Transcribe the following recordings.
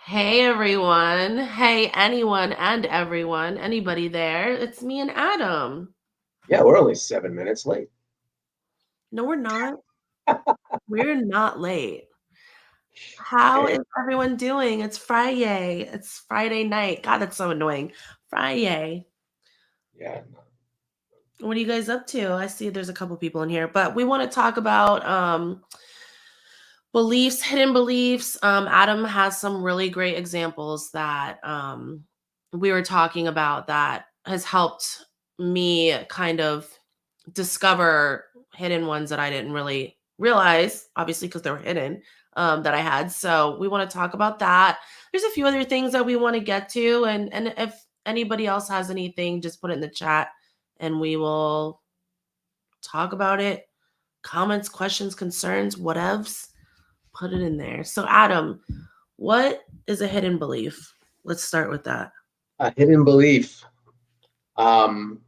Hey everyone. Hey anyone and everyone. Anybody there? It's me and Adam. Yeah, we're only 7 minutes late. No, we're not. We're not late. How Okay. is everyone doing? It's Friday. It's Friday night. God, that's so annoying. Friday. Yeah. What are you guys up to? I see there's a couple people in here, but we want to talk about beliefs, hidden beliefs. Adam has some really great examples that we were talking about that has helped me kind of discover hidden ones that I didn't really realize, obviously, because they were hidden, that I had. So we want to talk about that. There's a few other things that we want to get to. And if anybody else has anything, just put it in the chat and we will talk about it. Comments, questions, concerns, whatevs, put it in there. So, Adam, what is a hidden belief? Let's start with that. A hidden belief. Um,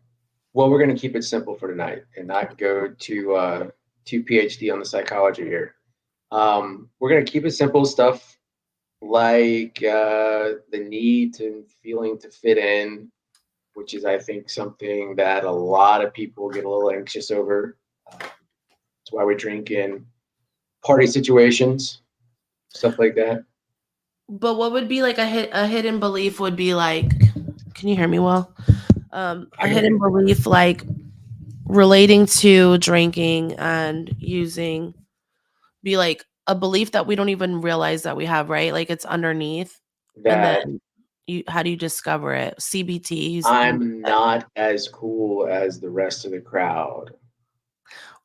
well, we're going to keep it simple for tonight and not go to PhD on the psychology here. We're going to keep it simple stuff like the need and feeling to fit in, which is, I think, something that a lot of people get a little anxious over. That's why we drink in party situations, stuff like that. But what would be like a hidden belief would be like, can you hear me well? A I can hear hidden you. belief like relating to drinking and using be like a belief that we don't even realize that we have, right? Like it's underneath. And That then you how do you discover it? CBT, you I'm not as cool as the rest of the crowd.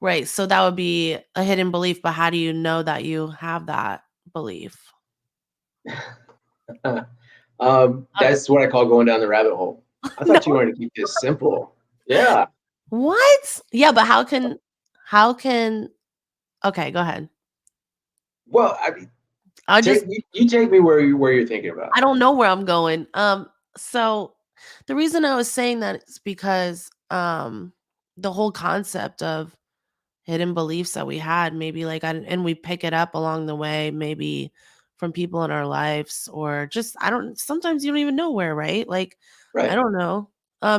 right. So that would be a hidden belief, but how do you know that you have that belief? That's what I call going down the rabbit hole. I No. thought you wanted to keep this simple. Yeah. What? Yeah, but how can okay, go ahead. Well, I mean, I take just you take me where you're thinking about. I don't know where I'm going. So the reason I was saying that is because the whole concept of hidden beliefs that we had, maybe like and we pick it up along the way, maybe from people in our lives or just I don't sometimes you don't even know where, right? Like I Right. don't know.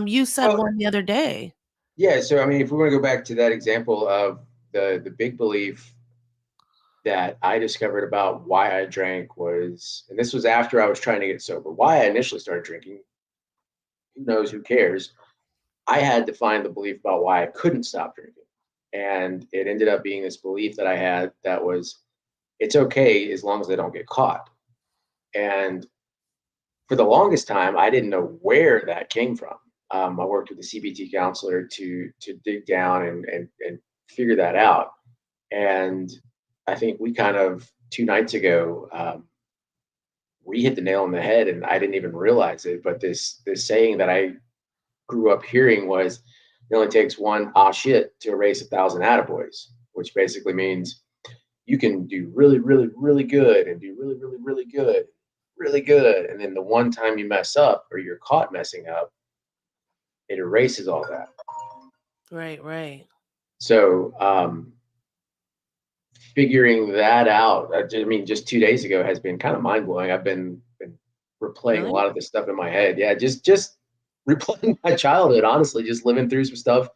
You said Well, one the other day. yeah. So I mean, if we want to go back to that example of the big belief that I discovered about why I drank was, and this was after I was trying to get sober. Why I initially started drinking, who knows? Who cares? I had to find the belief about why I couldn't stop drinking. And it ended up being this belief that I had that was it's okay as long as I don't get caught. And for the longest time, I didn't know where that came from. I worked with a CBT counselor to dig down and figure that out. And I think we kind of 2 nights ago we hit the nail on the head, and I didn't even realize it. But this saying that I grew up hearing was it only takes one shit to erase 1,000 attaboys, which basically means you can do really, really, really good and do really, really, really good, really good. And then the one time you mess up or you're caught messing up, it erases all that. Right, right. So figuring that out, I mean, just 2 days ago has been kind of mind blowing. I've been replaying a Really? lot of this stuff in my head. Yeah, just replaying my childhood, honestly, just living through some stuff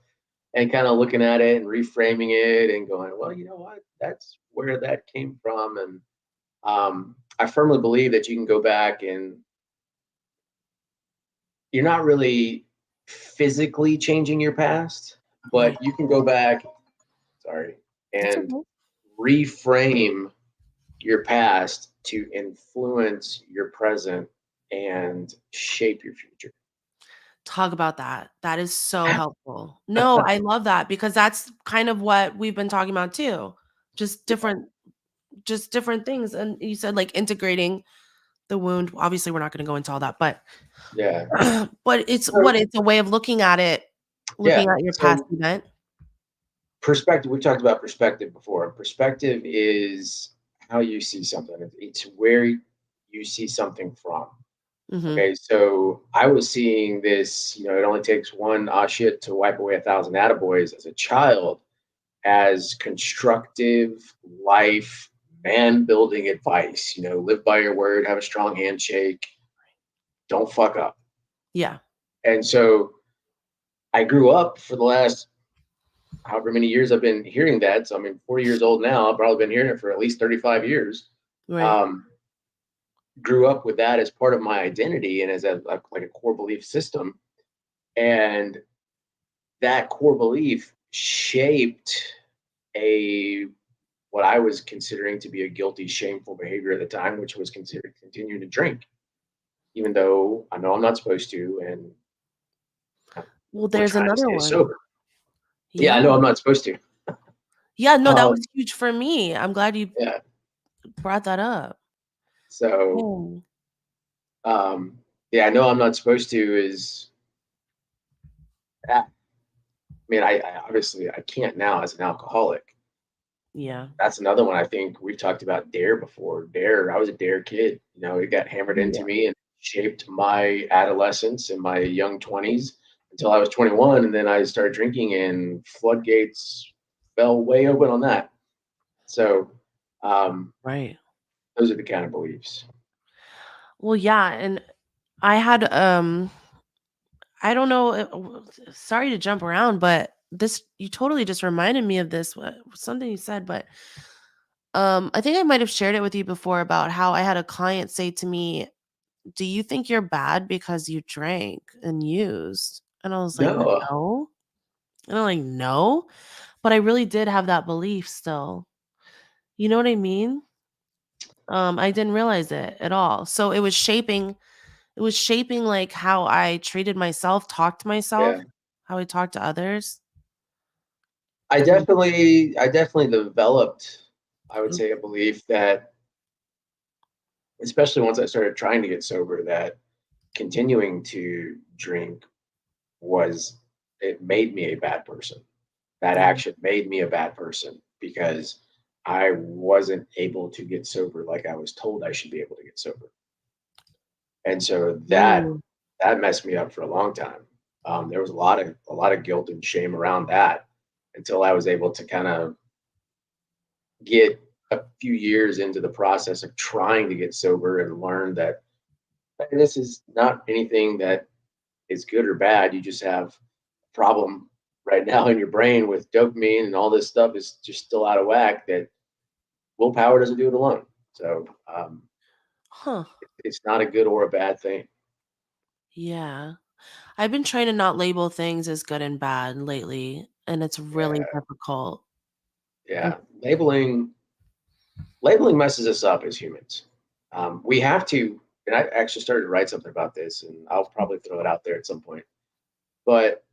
and kind of looking at it and reframing it and going, well, you know what? That's where that came from. And I firmly believe that you can go back and you're not really physically changing your past, Right. but you can go back, sorry, That's and okay. reframe your past to influence your present and shape your future. Talk about that. That is so helpful. No, I love that because that's kind of what we've been talking about too. Just different just different things. And you said like integrating the wound. Obviously, we're not going to go into all that, but Yeah. but it's So, what it's a way of looking at it, looking yeah. at your past So event. perspective, we talked about perspective before. Perspective is how you see something. It's where you see something from. Mhm. Okay, so I was seeing this, it only takes one shit to wipe away 1,000 attaboys as a child as constructive life man building advice. Live by your word, have a strong handshake, don't fuck up. Yeah. And so I grew up for the last however many years I've been hearing that. So I'm 40 years old now. I've probably been hearing it for at least 35 years. Right. Um, grew up with that as part of my identity and as like a core belief system. And that core belief shaped a what I was considering to be a guilty, shameful behavior at the time, which was considered continuing to drink, even though I know I'm not supposed to, and Well, we're there's trying to another stay one. sober. Yeah, I Yeah. know I'm not supposed to. Yeah, no, that was Um, huge for me. I'm glad you yeah. brought that up. So, Oh, yeah, I know I'm not supposed to is, I mean, I obviously I can't now as an alcoholic. yeah. That's another one. I think we've talked about Dare before. Dare, I was a Dare kid. It got hammered into Yeah. me and shaped my adolescence and my young 20s until I was 21. And then I started drinking, and floodgates fell way open on that. So, um, Right. those are the kind of beliefs. Well, yeah, and I had, I don't know, sorry to jump around, but this you totally just reminded me of this, something you said, but, I think I might have shared it with you before about how I had a client say to me, "Do you think you're bad because you drank and used?" And I was like, No, "No." And I'm like, "No?" But I really did have that belief still. You know what I mean? I didn't realize it at all. So it was shaping, like, how I treated myself, talked to myself, yeah, how I talked to others. And I definitely developed, I would say, a belief that, especially once I started trying to get sober, that continuing to drink was it made me a bad person. That yeah. action made me a bad person because I wasn't able to get sober like I was told I should be able to get sober. And so that Mm, that messed me up for a long time. There was a lot of guilt and shame around that until I was able to kind of get a few years into the process of trying to get sober and learn that, hey, this is not anything that is good or bad. You just have a problem right now in your brain with dopamine, and all this stuff is just still out of whack, that willpower doesn't do it alone. So, huh. it's not a good or a bad thing. Yeah. I've been trying to not label things as good and bad lately, and it's really Yeah, difficult. And yeah. Labeling messes us up as humans. We have to, and I actually started to write something about this, and I'll probably throw it out there at some point. But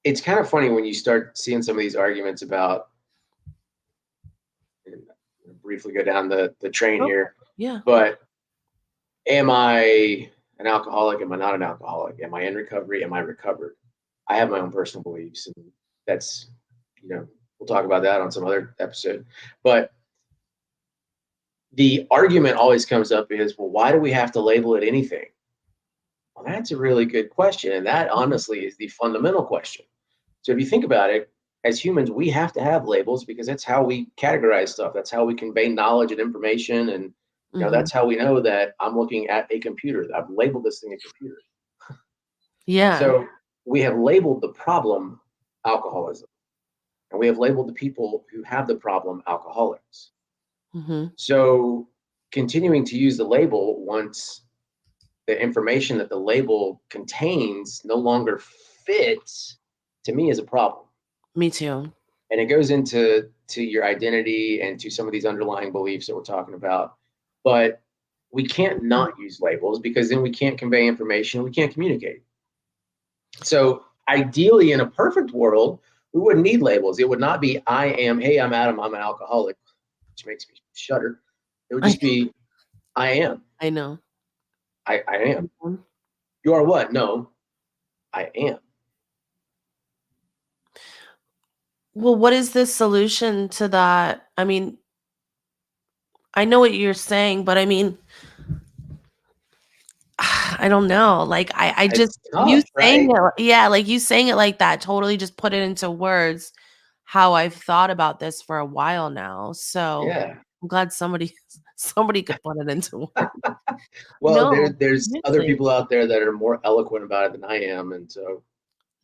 it's kind of funny when you start seeing some of these arguments about, and I'll briefly go down the train oh, here, yeah. but am I an alcoholic? Am I not an alcoholic? Am I in recovery? Am I recovered? I have my own personal beliefs, and that's, we'll talk about that on some other episode. But the argument always comes up is, well, why do we have to label it anything? Well, that's a really good question. And that Mhm, honestly is the fundamental question. So if you think about it, as humans, we have to have labels because that's how we categorize stuff. That's how we convey knowledge and information. And mhm. that's how we know that I'm looking at a computer. I've labeled this thing a computer. Yeah. So we have labeled the problem alcoholism, and we have labeled the people who have the problem alcoholics. Mhm. So continuing to use the label once the information that the label contains no longer fits, to me, is a problem. Me too. And it goes to your identity and to some of these underlying beliefs that we're talking about. But we can't not use labels, because then we can't convey information, we can't communicate. So ideally, in a perfect world, we wouldn't need labels. It would not be I am, hey, I'm Adam, I'm an alcoholic, which makes me shudder. It would I just be I am. I know. I am. Mhm. You are what? No, I am. Well, what is the solution to that? I mean, I know what you're saying, but I mean, I don't know. Like, I just It's you tough, saying right? it, yeah, like you saying it like that totally just put it into words how I've thought about this for a while now. So Yeah. I'm glad somebody somebody could put it into words. Well, No, there's other seriously. people out there that are more eloquent about it than I am, and so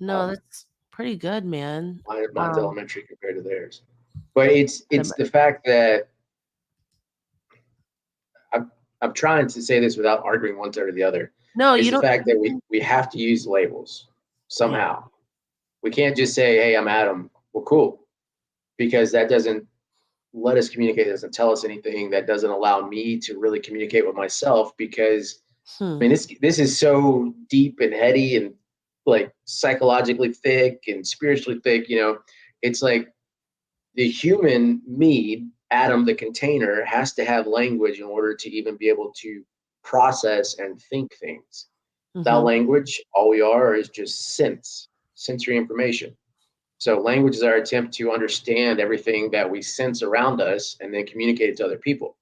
No, um, that's pretty good, man. mine's Um, elementary compared to theirs. But I'd it's the fact that I'm trying to say this without arguing one side or the other. no, Is you the don't. fact that we have to use labels Yeah. somehow. We can't just say, "Hey, I'm Adam." Well, cool, because that doesn't let us communicate. It doesn't tell us anything. That doesn't allow me to really communicate with myself because I Hmm. mean, this is so deep and heady and like psychologically thick and spiritually thick. It's like the human me, Adam, the container, has to have language in order to even be able to process and think things. Without Mhm. language, all we are is just sensory information. So language is our attempt to understand everything that we sense around us and then communicate it to other people.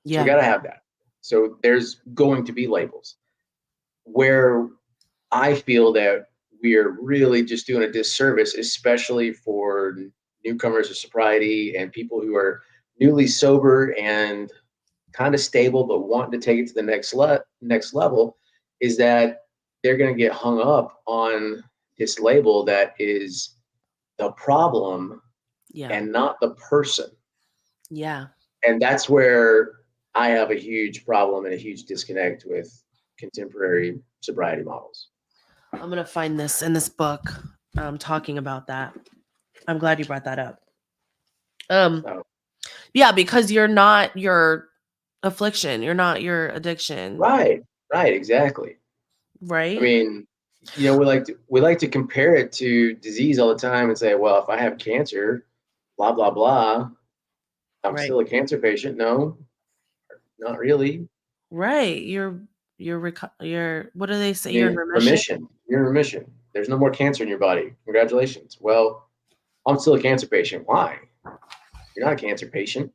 So we Yeah. got to have that. So there's going to be labels. Where I feel that we are really just doing a disservice, especially for newcomers to sobriety and people who are newly sober and kind of stable but wanting to take it to the next level, is that they're going to get hung up on this label that is the problem Yeah. and not the person. Yeah. And that's where I have a huge problem and a huge disconnect with contemporary sobriety models. I'm gonna find this in this book, talking about that. I'm glad you brought that up. Um, So, yeah, because you're not your affliction, you're not your addiction, right, right, exactly. I right? mean, we like to compare it to disease all the time and say, well, if I have cancer, blah blah blah, I'm Right. still a cancer patient. No, not really. Right. You're what do they say? You're in In remission? remission. You're in remission. There's no more cancer in your body. Congratulations. Well, I'm still a cancer patient. Why? You're not a cancer patient.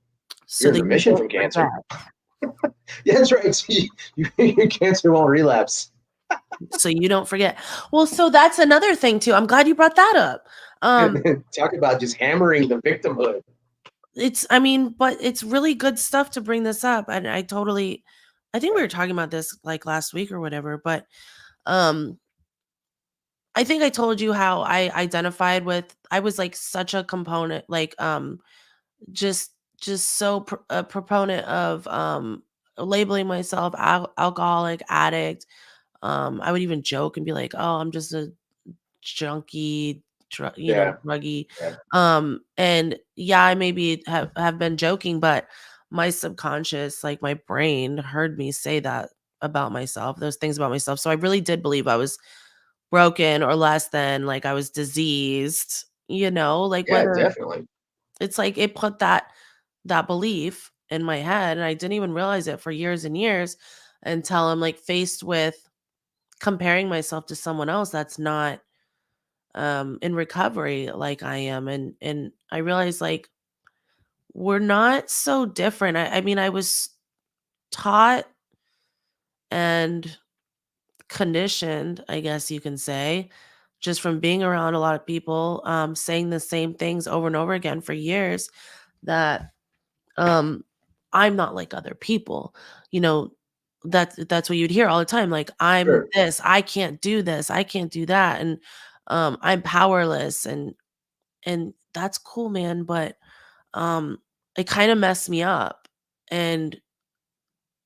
So You're in that you remission don't from cancer. forget. Yeah, that's right. So your cancer won't relapse. So you don't forget. Well, so that's another thing too. I'm glad you brought that up. Um, Talk about just hammering the victimhood. I mean, but it's really good stuff to bring this up. And I think we Yeah, were talking about this like last week or whatever, but um I think I told you how I identified with I was like such a component like just so a proponent of labeling myself alcoholic addict. I would even joke and be like, "Oh, I'm just a junkie, yeah, druggy." yeah. And yeah, I maybe have been joking, but my subconscious, like my brain, heard me say that about myself, those things about myself. So I really did believe I was broken or less than, like I was diseased, like Yeah, whether definitely. it's like it put that belief in my head and I didn't even realize it for years and years until I'm like faced with comparing myself to someone else that's not in recovery like I am and I realized like we're not so different. I mean I was taught and conditioned, I guess you can say, just from being around a lot of people, saying the same things over and over again for years that um I'm not like other people. You know, that's what you'd hear all the time. Like, I'm Sure. this, I can't do this, I can't do that, and I'm powerless and that's cool, man. But um it kind of messed me up and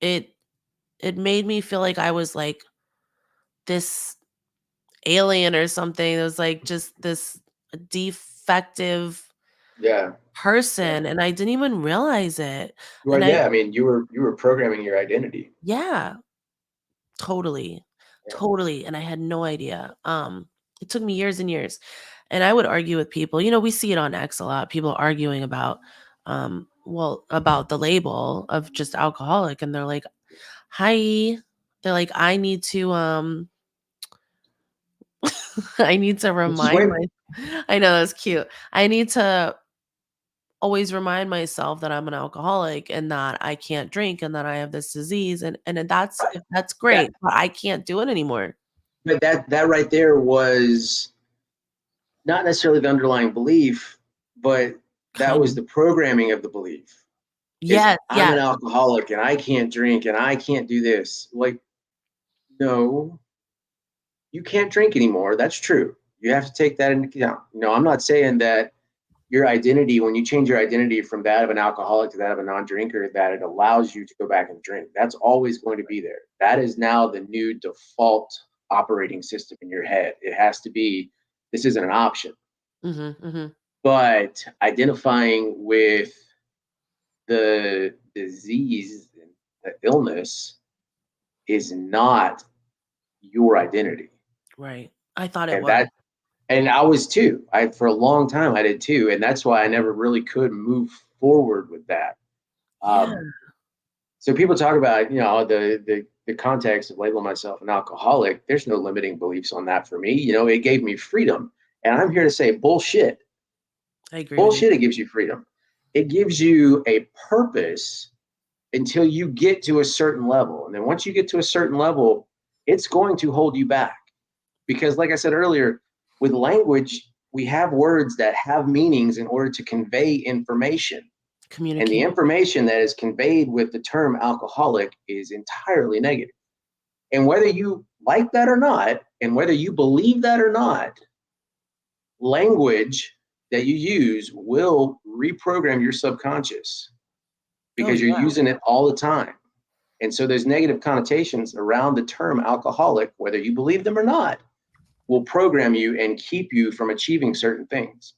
it it made me feel like I was like this alien or something. It was like just this defective Yeah, yeah. person, and I didn't even realize it. Well, And I yeah. I mean, you were programming your identity. yeah, totally. Yeah. Totally, and I had no idea. It took me years and years. And I would argue with people. We see it on X a lot. People arguing about about the label of just alcoholic and they're like, "Hi." They're like, "I need to I need to remind Swim. my I know that's cute. I need to always remind myself that I'm an alcoholic and that I can't drink and that I have this disease and then that's That, great, but I can't do it anymore." but that right there was not necessarily the underlying belief, but that Kind was of. the programming of the belief. Is Yes, I'm an yes. alcoholic and I can't drink and I can't do this. Like, no, you can't drink anymore. That's true. You have to take that into account. I'm not saying that your identity, when you change your identity from that of an alcoholic to that of a non-drinker, that it allows you to go back and drink. That's always going to be there. That is now the new default operating system in your head. It has to be, this isn't an option. Mhm, mhm. But identifying with the disease, the illness, is not your identity. Right. I thought it And was. that and I was too. I For a long time I did too. And that's why I never really could move forward with that. Yeah. Um, so people talk about, the context of labeling myself an alcoholic. There's no limiting beliefs on that for me. It gave me freedom. And I'm here to say bullshit. I agree with you. Bullshit, it gives you freedom. It gives you a purpose until you get to a certain level. And then once you get to a certain level, it's going to hold you back. Because, like I said earlier, with language, we have words that have meanings in order to convey information. And the Communicate. information that is conveyed with the term alcoholic is entirely negative. And whether you like that or not, and whether you believe that or not, language that you use will reprogram your subconscious Oh, because you're yeah. using it all the time. And so there's negative connotations around the term alcoholic, whether you believe them or not, will program you and keep you from achieving certain things.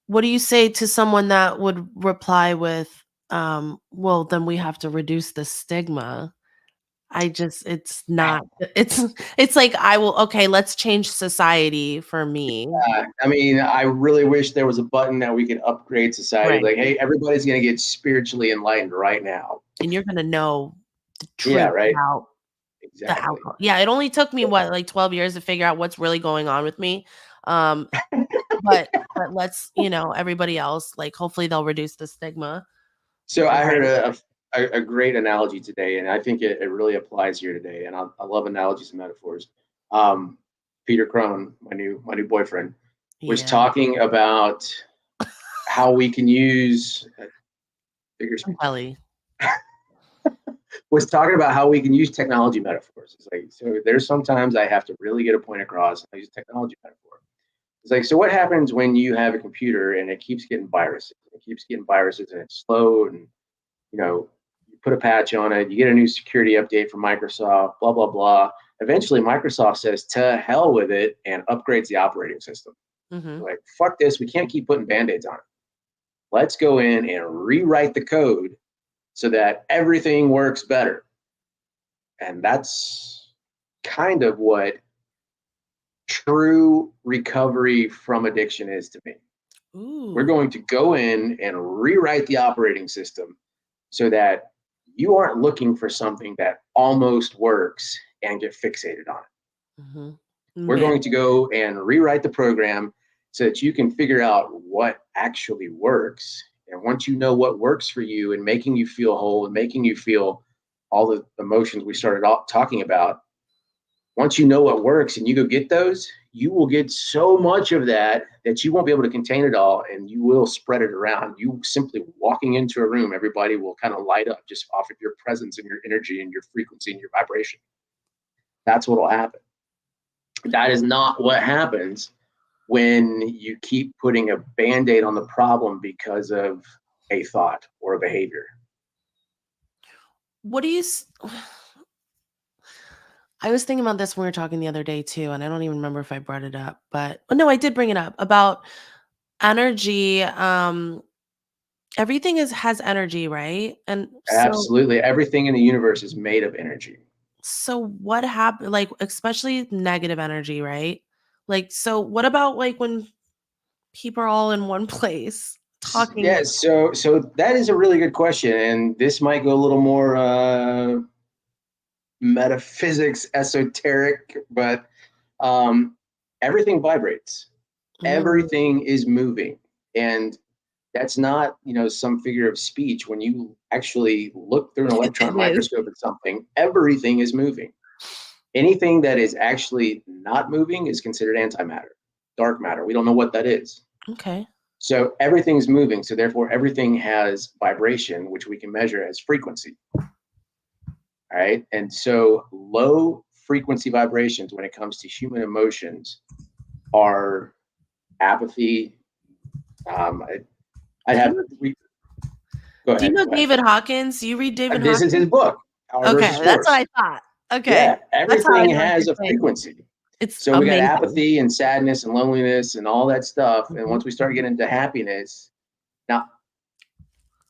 What do you say to someone that would reply with, "Well, then we have to reduce the stigma." It's not it's it's like, I will okay, let's change society for me. I mean, I really wish there was a button that we could upgrade society. Right. Like, hey, everybody's going to get spiritually enlightened right now. And you're gonna know the Yeah, truth right. about the Exactly. alcohol. Yeah, it only took me, what, like 12 years to figure out what's really going on with me. Um, but let's, everybody else, like, hopefully they'll reduce the stigma. So I heard Right. a great analogy today, and I think it really applies here today. And I love analogies and metaphors. Um, Peter Crone, my new boyfriend, was Yeah, talking about how we can use figure of speech. belly. Was talking about how we can use technology metaphors. It's like, so there's sometimes I have to really get a point across. I use a technology metaphor. It's like, so what happens when you have a computer and it keeps getting viruses? It keeps getting viruses and it's slow, and you put a patch on it, you get a new security update from Microsoft, blah blah blah. Eventually, Microsoft says to hell with it and upgrades the operating system. Mhm. Like, fuck this, we can't keep putting band-aids on it. Let's go in and rewrite the code so that everything works better. And that's kind of what true recovery from addiction is to me. We're Ooh, going to go in and rewrite the operating system so that you aren't looking for something that almost works and get fixated on it. mhm. We're Man, going to go and rewrite the program so that you can figure out what actually works. And once you know what works for you and making you feel whole and making you feel all the emotions we started talking about, once you know what works and you go get those, you will get so much of that that you won't be able to contain it all, and you will spread it around. You simply walking into a room, everybody will kind of light up just off of your presence and your energy and your frequency and your vibration. That's what will happen. That is not what happens when you keep putting a band-aid on the problem because of a thought or a behavior. what do you s I was thinking about this when we were talking the other day too, and I don't even remember if I brought it up, but no, I did bring it up about energy. Everything has energy, right? And Absolutely. Everything in the universe is made of energy. so what happened, like, especially negative energy, right? Like, so what about, like, when people are all in one place talking. Yeah, so that is a really good question, and this might go a little more metaphysics, esoteric, but um, everything vibrates. Mm, Everything is moving, and that's not some figure of speech. When you actually look through an it electron is. microscope at something, everything is moving. Anything that is actually not moving is considered antimatter. dark matter. We don't know what that is. Okay. So everything's moving. So therefore, everything has vibration, which we can measure as frequency. All right. And so low frequency vibrations when it comes to human emotions are apathy. I'd have go Do you ahead. know Go ahead. David Hawkins? You read David This is Hawkins? his book, Power Okay, versus that's what Force. I thought. Okay. Yeah, That's how I everything know what has you're a saying. frequency. It's So we got amazing. apathy and sadness and loneliness and all that stuff. And Mhm. once we start getting into happiness, now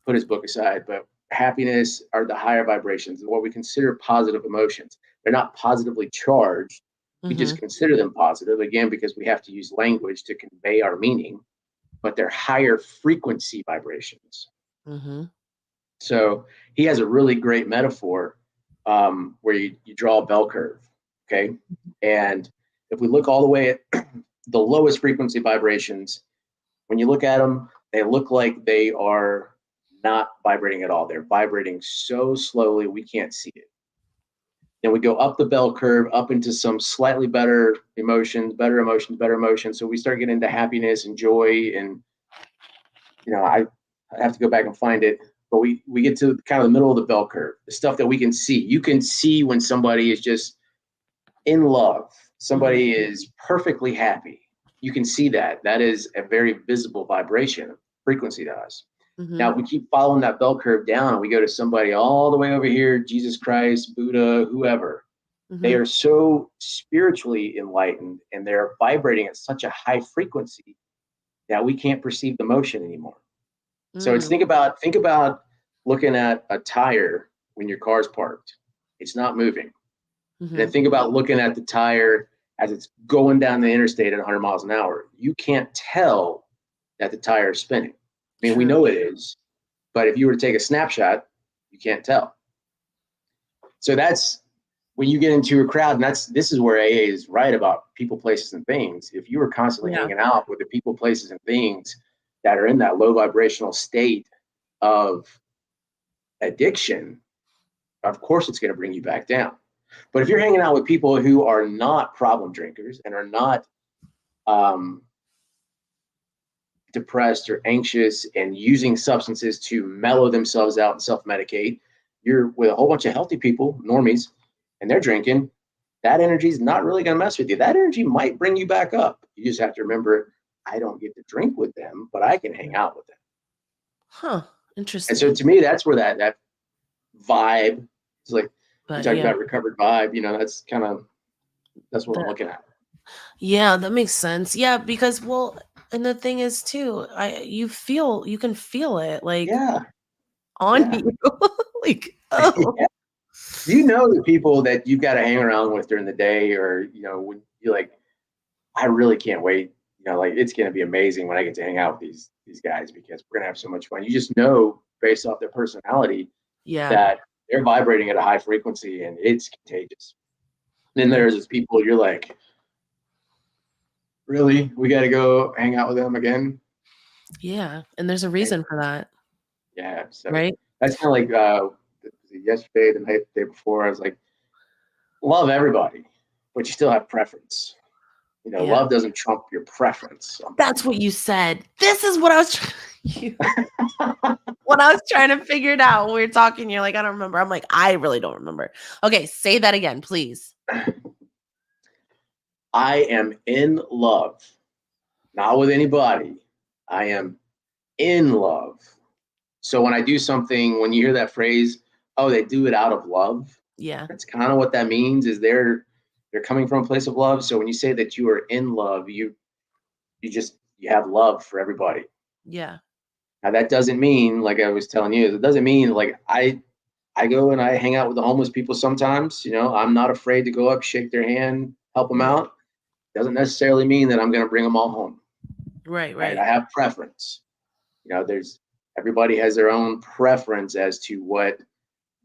put his book aside, but happiness are the higher vibrations, what we consider positive emotions. They're not positively charged. We just Mhm. consider them positive, again, because we have to use language to convey our meaning, but they're higher frequency vibrations. Mhm. So he has a really great metaphor where you draw a bell curve, okay? And if we look all the way at the lowest frequency vibrations, when you look at them, they look like they are not vibrating at all. They're vibrating so slowly we can't see it. Then we go up the bell curve, up into some slightly better emotions, better emotions, better emotions. So we start getting into happiness and joy. And, I have to go back and find it. But we get to kind of the middle of the bell curve, the stuff that we can see. You can see when somebody is just in love, somebody is perfectly happy. You can see that. That is a very visible vibration, frequency to us. Now, if we keep following that bell curve down and we go to somebody all the way over here, Jesus Christ, Buddha, whoever, they are so spiritually enlightened and they're vibrating at such a high frequency that we can't perceive the motion anymore. So it's think about looking at a tire when your car's parked. It's not moving. And then think about looking at the tire as it's going down the interstate at 100 miles an hour. You can't tell that the tire is spinning. I mean, we know it is, but if you were to take a snapshot, you can't tell. So that's when you get into a crowd, and this is where AA is right about people, places, and things. If you were constantly hanging out with the people, places, and things that are in that low vibrational state of addiction, of course it's going to bring you back down. But if you're hanging out with people who are not problem drinkers and are not depressed or anxious and using substances to mellow themselves out and self-medicate, you're with a whole bunch of healthy people, normies, and they're drinking, that energy is not really going to mess with you. That energy might bring you back up. You just have to remember, I don't get to drink with them, but I can hang out with them. Huh. And Interesting. so to me, that's where that vibe is like, you talk yeah. about recovered vibe, that's what I'm looking at. Yeah, that makes sense. Yeah, because and the thing is too, you can feel it like Yeah. on Yeah. you. Like, oh. Yeah. Do you know the people that you've got to hang around with during the day, or when you're like, I really can't wait, like it's going to be amazing when I get to hang out with these guys because we're going to have so much fun. You just know based off their personality that they're vibrating at a high frequency and it's contagious. Then there's these people you're like, really? We got to go hang out with them again? Yeah, and there's a reason for that. Yeah. So Right? that's kind of like yesterday, the day before, I was like, love everybody, but you still have preference. Love doesn't trump your preference. That's what you said. This is what I was when I was trying to figure it out when we were talking. You're like, I don't remember. I'm like, I really don't remember. Okay, say that again, please. I am in love, not with anybody. I am in love. So when I do something, when you hear that phrase, oh, they do it out of love. Yeah. That's kind of what that means, is they're coming from a place of love. So when you say that you are in love, you have love for everybody. Yeah. Now that doesn't mean, like I was telling you, it doesn't mean like I go and I hang out with the homeless people sometimes. I'm not afraid to go up, shake their hand, help them out. Doesn't necessarily mean that I'm going to bring them all home. Right. I have preference. Everybody has their own preference as to what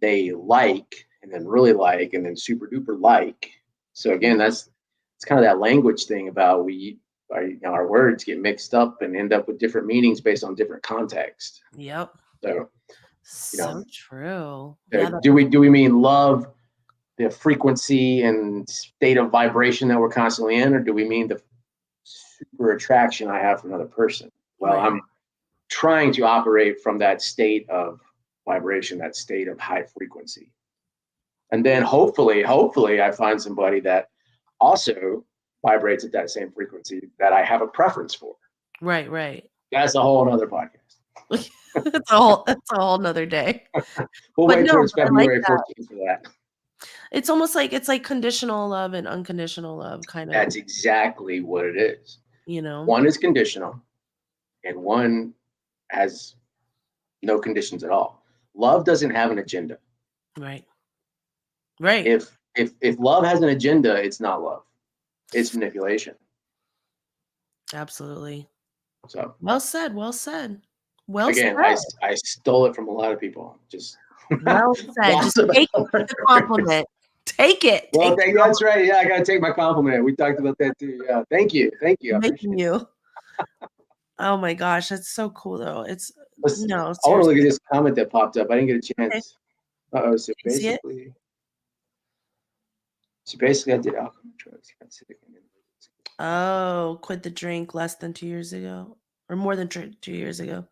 they like, and then really like, and then super duper like. So again, it's kind of that language thing about our words get mixed up and end up with different meanings based on different context. Yep. So true. do we mean love, the frequency and state of vibration that we're constantly in, or do we mean the super attraction I have for another person. Well, Right. I'm trying to operate from that state of vibration, that state of high frequency. And then hopefully I find somebody that also vibrates at that same frequency that I have a preference for. Right. Right. That's a whole other podcast. It's a whole nother day. We'll But wait no, towards but I like February that. 14th for that. It's almost like it's like conditional love and unconditional love, kind of, That's exactly exactly what it is. you know? One is conditional and one has no conditions at all. Love doesn't have an agenda. Right. Right. If love has an agenda, it's not love. It's manipulation. Absolutely. So Well said. Well said. Well again, said. I stole it from a lot of people. Just Well said. Just lots of take it as a compliment. Take it. well, Take the that's right. Yeah, I gotta take my compliment. We talked about that too. Yeah, thank you, I compliment appreciate making it. you. Oh my gosh, that's so cool though. It's Let's, no, I want to look seriously. at this comment that popped up. I didn't get a Okay. chance. Oh, so You see it? basically, I did alcohol drugs. Got sick, and then- Oh, quit the drink less than 2 years ago. Or more than 2 years ago.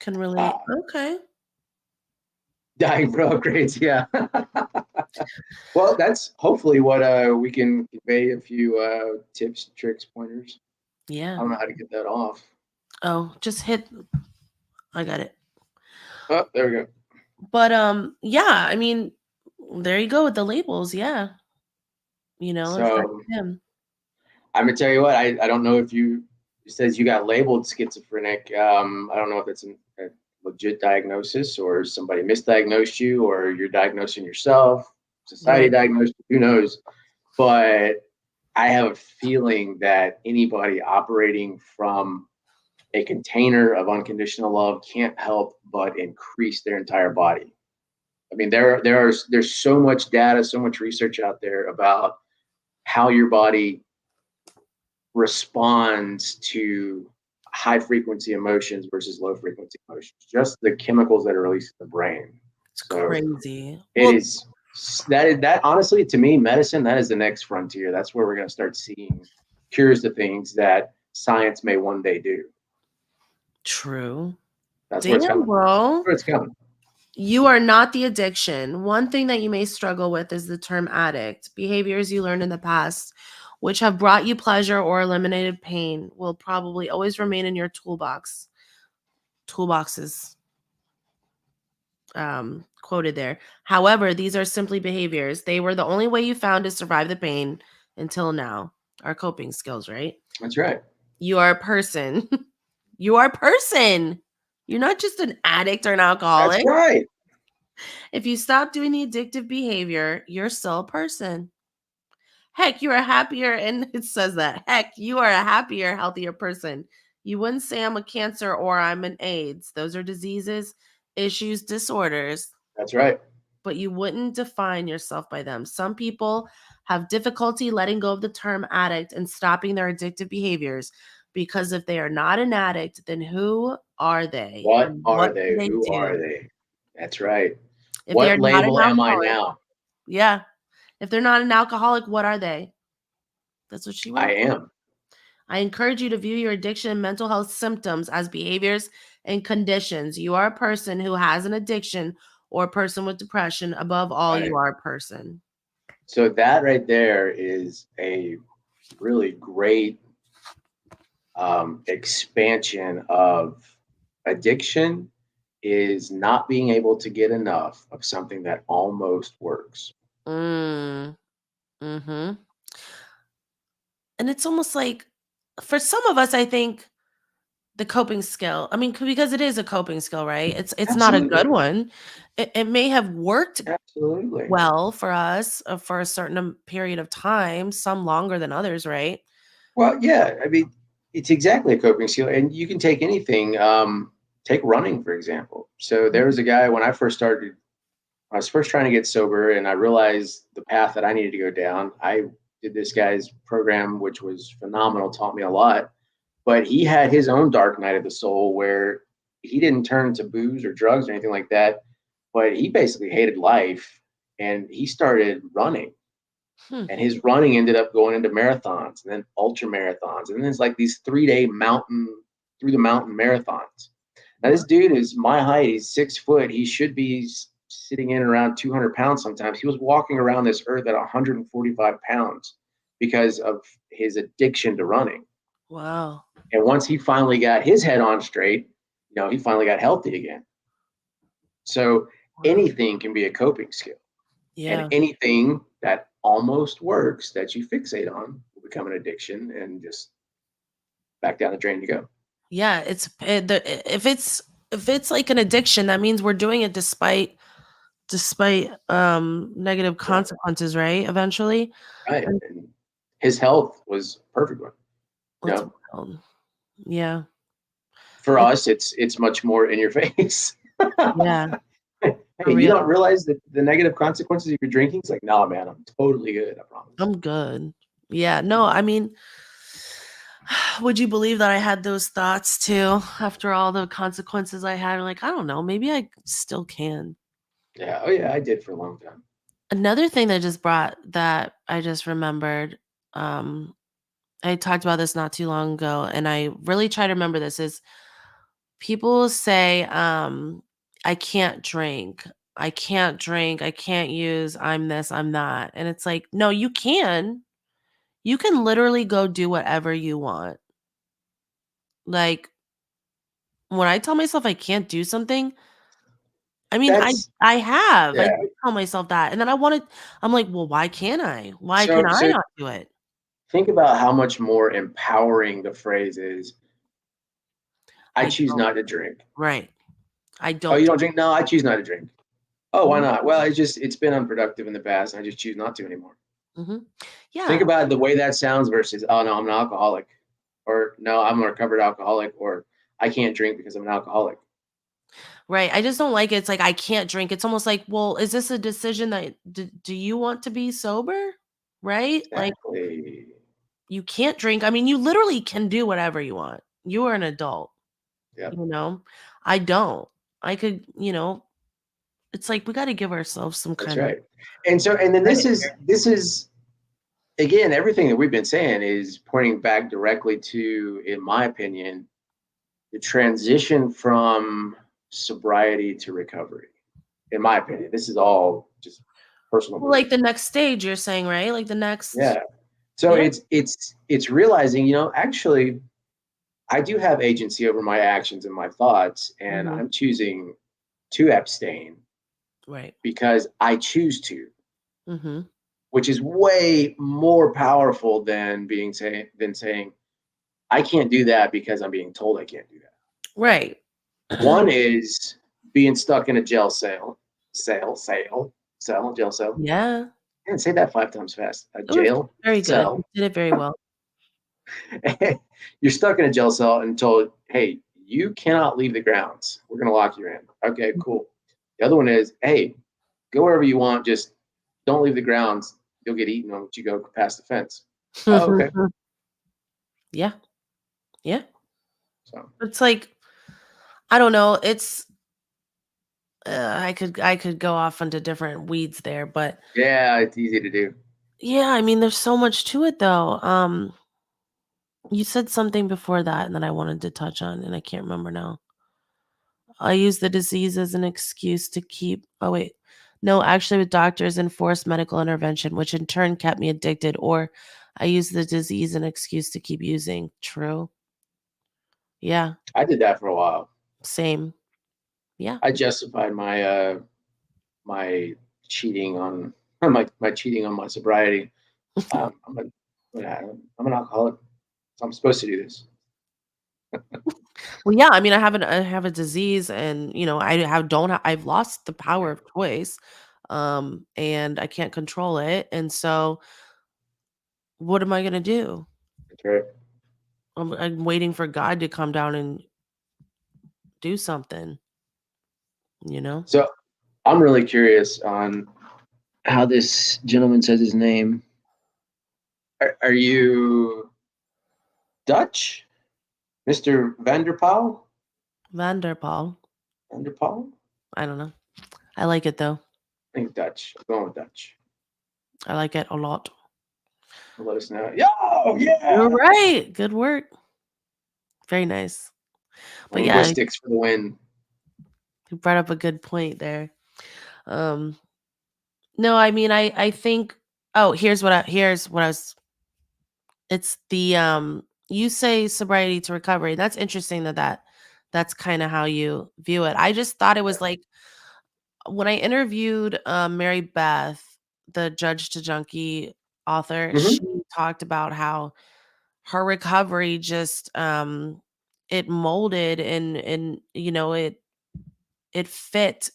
Can relate. Wow, Okay. dying for upgrades. Yeah. Well, that's hopefully what we can convey a few tips, tricks, pointers. I Yeah. don't know how to get that off. Oh, just hit I got it. Oh, there we go. But yeah, I mean, there you go with the labels, yeah. It's like So him. I'm gonna tell you what. I don't know if it says you got labeled schizophrenic. I don't know if it's a legit diagnosis or somebody misdiagnosed you or you're diagnosing yourself. Society Right. diagnosed you. Who knows? But I have a feeling that anybody operating from a container of unconditional love can't help but increase their entire body. I mean, there's so much data, so much research out there about how your body responds to high frequency emotions versus low frequency emotions. Just the chemicals that are released in the brain. It's So crazy. it is that honestly to me, medicine, that is the next frontier. That's where we're going to start seeing cures to things that science may one day do. True. That's where it's Damn, coming. bro. That's where it's coming. You are not the addiction. One thing that you may struggle with is the term addict. Behaviors you learned in the past, which have brought you pleasure or eliminated pain, will probably always remain in your toolbox. Toolboxes quoted there. However, these are simply behaviors. They were the only way you found to survive the pain until now. Our coping skills, right? That's right. You are a person. You are a person. You're not just an addict or an alcoholic. That's right. If you stop doing the addictive behavior, you're still a person. Heck, you are happier, and it says that. Heck, you are a happier, healthier person. You wouldn't say I'm a cancer or I'm an AIDS. Those are diseases, issues, disorders, That's right. but you wouldn't define yourself by them. Some people have difficulty letting go of the term addict and stopping their addictive behaviors because if they are not an addict, then who are they? What And are what they? do they Who are do? they? That's right. If they are What not an label am I alcoholic, now? yeah. If they're not an alcoholic, what are they? That's what she I wrote. am. I encourage you to view your addiction and mental health symptoms as behaviors and conditions. You are a person who has an addiction or a person with depression. Above all, you Right. are a person. So that right there is a really great expansion of addiction is not being able to get enough of something that almost works. Mm, hmm And it's almost like for some of us, I think the coping skill. I mean, because it is a coping skill, right? It's not a good Absolutely. one. It may have worked Absolutely. well for us for a certain period of time, some longer than others, right? Well, yeah. I mean, it's exactly a coping skill, and you can take anything. Take running, for example. So there was a guy when I first started. I was first trying to get sober, and I realized the path that I needed to go down. I did this guy's program, which was phenomenal, taught me a lot. But he had his own dark night of the soul where he didn't turn to booze or drugs or anything like that. But he basically hated life, and he started running. Hmm. And his running ended up going into marathons and then ultra marathons. And then it's like these 3 day through the mountain marathons. Now, Wow. this dude is my height. He's 6 foot. He should be sitting in around 200 pounds sometimes. He was walking around this earth at 145 pounds because of his addiction to running. Wow. And once he finally got his head on straight, he finally got healthy again. So Wow. anything can be a coping skill. And Yeah. anything that almost works that you fixate on will become an addiction and just back down the drain you go. Yeah, if it's like an addiction, that means we're doing it despite negative Yeah, consequences, right? Eventually. right. And And his health was a perfect one. You that's know, wild. Yeah. for It's us, it's much more in your face. yeah, Hey, for you real. don't realize that the negative consequences of your drinking? It's like, no, man, I'm totally good. I promise. I'm good. Yeah, no, I mean, would you believe that I had those thoughts too after all the consequences I had? I'm like, I don't know, maybe I still can. Yeah. Oh, yeah. I did for a long time. Another thing that I just remembered, um, I talked about this not too long ago, and I really try to remember this is people say, I can't drink. I can't drink. I can't use. I'm this. I'm that. And it's like, no, you can. You can literally go do whatever you want. Like when I tell myself I can't do something, I mean, That's, I have. I yeah. did tell myself that. And then I'm like, well, why can't I? Why can I So not do it? think about how much more empowering the phrase is. I I choose don't. not to drink. Right. I Oh, don't you do don't drink? No, I choose not to drink. Oh, why mhm, not? Well, it's been unproductive in the past, and I just choose not to anymore. mhm. Think Yeah. about the way that sounds versus, oh no, I'm an alcoholic, or no, I'm a recovered alcoholic, or I can't drink because I'm an alcoholic. Right. I just don't like it. It's like I can't drink. It's almost like, well, is this a decision that do you want to be sober? Right? Like Exactly. you can't drink. I mean, you literally can do whatever you want. You are an adult, Yep, you know? I don't. I could, it's like we got to give ourselves some that's kind of right. And then this credit. is this is again, everything that we've been saying is pointing back directly to, in my opinion, the transition from sobriety to recovery. In my opinion, this is all just personal Well, like belief. the next stage you're saying, right? Like the next Yeah. So yeah. it's realizing, actually, I do have agency over my actions and my thoughts, and Mhm. I'm choosing to abstain Right. because I choose to, Mhm. which is way more powerful than saying I can't do that because I'm being told I can't do that. Right. One is being stuck in a jail jail cell. Yeah. And say that 5 times fast. A It was jail very good. You cell. did it very well. You're stuck in a jail cell and told, hey, you cannot leave the grounds. We're going to lock you in. Okay, cool. The other one is, hey, go wherever you want. Just don't leave the grounds. You'll get eaten once you go past the fence. Oh, okay. Yeah. Yeah. So, It's like I don't know. It's I could go off into different weeds there, but yeah, it's easy to do. yeah, I mean, there's so much to it though. You said something before that, and that I wanted to touch on, and I can't remember now. I use the disease as an excuse to keep. Oh wait, no, actually, with doctors enforced medical intervention, which in turn kept me addicted. Or I use the disease as an excuse to keep using. True. Yeah. I did that for a while. Same. Yeah. I justified my cheating on my cheating on my sobriety. I'm I'm an alcoholic. So I'm supposed to do this. Well, yeah, I mean, I have a disease and, I have don't ha I've lost the power of choice, and I can't control it, and so what am I gonna do? That's right. I'm waiting for God to come down and do something, you know? So I'm really curious on how this gentleman says his name. Are you Dutch, Mr. Vanderpaal? Vanderpaal. Vanderpaal? I don't know. I like it though. I think Dutch. I'm going with Dutch. I like it a lot. Let us know. Yo, You're yeah. right. Good work. Very nice. But yeah, Linguistics for the win. you brought up a good point there. Um, no, I mean, I think. Oh, here's what I was. It's the You say sobriety to recovery. That's interesting that's kind of how you view it. I just thought it was like when I interviewed Mary Beth, the Judge to Junkie author. She Hmm. talked about how her recovery just it molded and it fit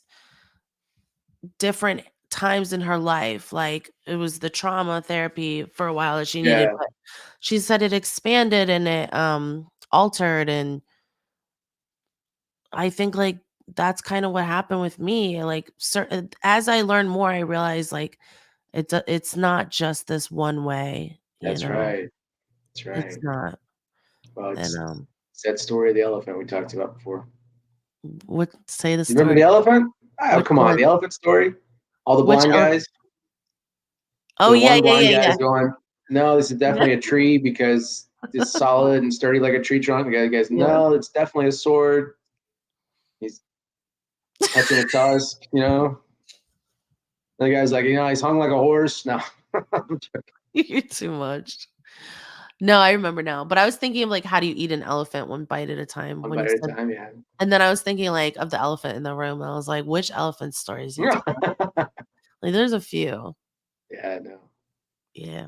different times in her life. Like it was the trauma therapy for a while that she needed, Yeah, but she said it expanded and it altered. And I think like that's kind of what happened with me. Like certain as I learned more, I realized like it's not just this one way, that's right. That's It's right. not. Well, And it's that story of the elephant we talked about before. what say the You remember story? the elephant? Oh, Which come on, one? the elephant story. All the Which blind guys. Oh, So the yeah, one yeah, blind yeah, guy yeah. is going, "No, this is Yeah, definitely a tree because it's solid and sturdy like a tree trunk." The guy goes, yeah. "No, it's definitely a sword." He's touching a tusk, you know. The guy's like, he's hung like a horse. No, I'm joking. You're too much. No, I remember now, but I was thinking of, like, how do you eat an elephant one bite at a time One when you bite at a said time, yeah. and then I was thinking, like, of the elephant in the room, I was like, "Which elephant stories you tell?" Like, there's a few. Yeah, no. Yeah.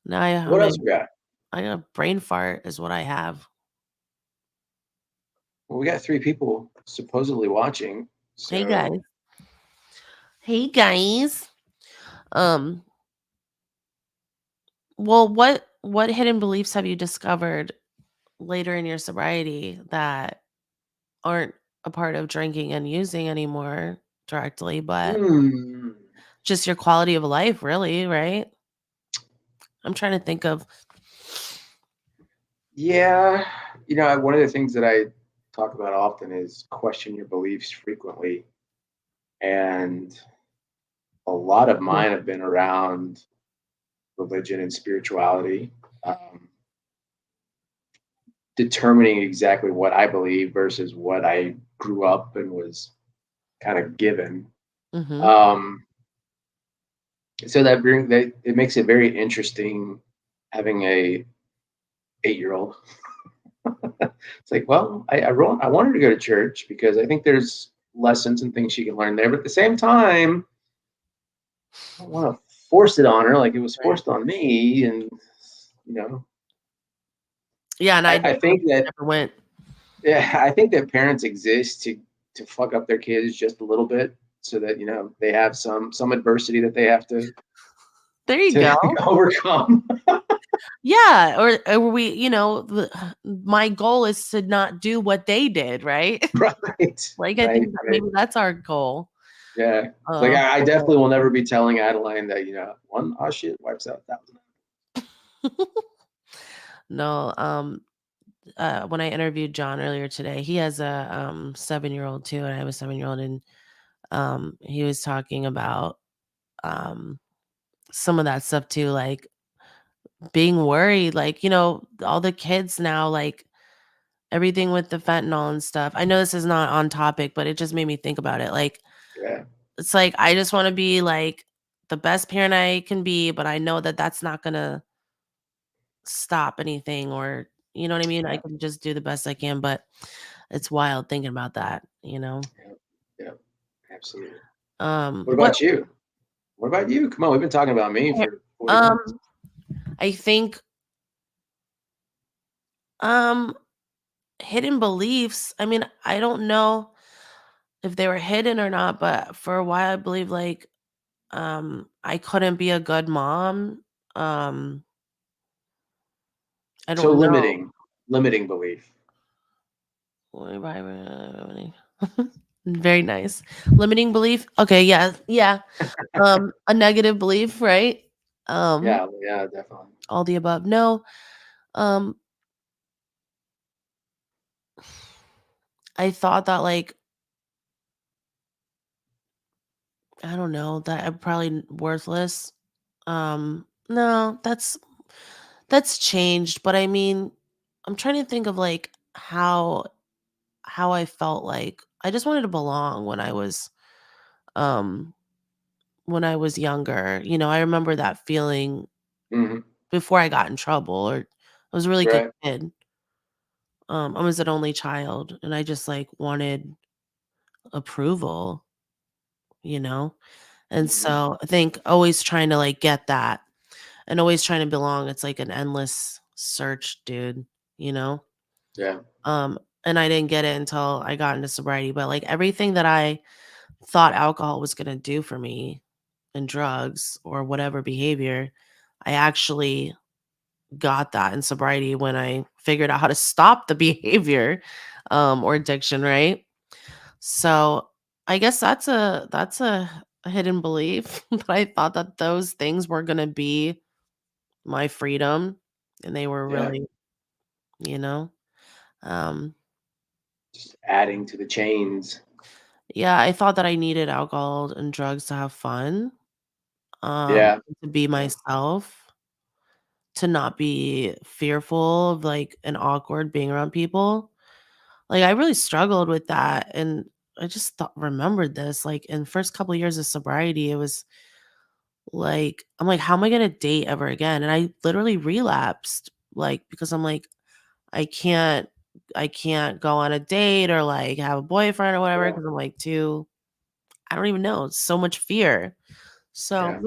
No, I What else mean, we got? I got a brain fart is what I have. Well, we got three people supposedly watching. Hey, guys. So, Hey, guys. Um, well, what hidden beliefs have you discovered later in your sobriety that aren't a part of drinking and using anymore directly, but hmm, just your quality of life, really, right? I'm trying to think of yeah. One of the things that I talk about often is question your beliefs frequently. And a lot of yeah. mine have been around religion and spirituality, determining exactly what I believe versus what I grew up and was kind of given. Mhm. Um, so that it makes it very interesting having a 8-year old. It's like, well, I want her to go to church because I think there's lessons and things she can learn there. But at the same time, I don't want to force it on her like it was Right. forced on me. And you know, Yeah, and I I think that never went. yeah, I think that parents exist to fuck up their kids just a little bit so that they have some adversity that they have to There you to go. overcome. Yeah, or we, my goal is to not do what they did, right? Right, Like, I think right, that right. maybe that's our goal. Yeah, it's like I But definitely will never be telling Adeline that one oh shit wipes out 1,000. no, when I interviewed John earlier today, he has a 7-year-old too, and I have a 7-year-old, and he was talking about um some of that stuff too, like being worried, like, all the kids now, like everything with the fentanyl and stuff. I know this is not on topic, but it just made me think about it. Like, Yeah, it's like I just want to be like the best parent I can be, but I know that that's not gonna stop anything, or you know what I mean? I yeah, can just do the best I can, but it's wild thinking about that. yeah, yeah, absolutely. Um, What what about you? What about you? Come on, we've been talking about me for 40 minutes. um I think um hidden beliefs. I mean, I don't know if they were hidden or not, but for a while I believe like I couldn't be a good mom. Um I So don't know. limiting belief. Very nice. Limiting belief. Okay, yeah. Yeah. A negative belief, right? Um Yeah, yeah, definitely. all the above. No. Um I thought that like I don't know, that I'm probably worthless. No, that's changed, but I mean, I'm trying to think of, like, how I felt like I just wanted to belong um, when I was younger, I remember that feeling Hmm. before I got in trouble, or I was a really good Right. kid. I was an only child, and I just, like, wanted approval, you know? And Hmm. so, I think always trying to, like, get that and always trying to belong, it's like an endless search, dude, you know? Yeah. And I didn't get it until I got into sobriety, but, like, everything that I thought alcohol was gonna do for me, and drugs or whatever behavior, I actually got that in sobriety when I figured out how to stop the behavior, or addiction, right? So, I guess that's a hidden belief that I thought that those things were gonna be my freedom, and they were Yeah. really, you know? Um, Just adding to the chains. yeah, I thought that I needed alcohol and drugs to have fun, Yeah. to be Yeah. myself, to not be fearful of, like, and awkward being around people. Like, I really struggled with that, and I just thought remembered this, like, in first couple years of sobriety, it was like, I'm like, "How am I gonna date ever again?" And I literally relapsed, like, because I'm like, I can't go on a date or, like, have a boyfriend or whatever Yeah. because 'cause I'm, like, too I don't even know, it's so much fear. So, Yeah.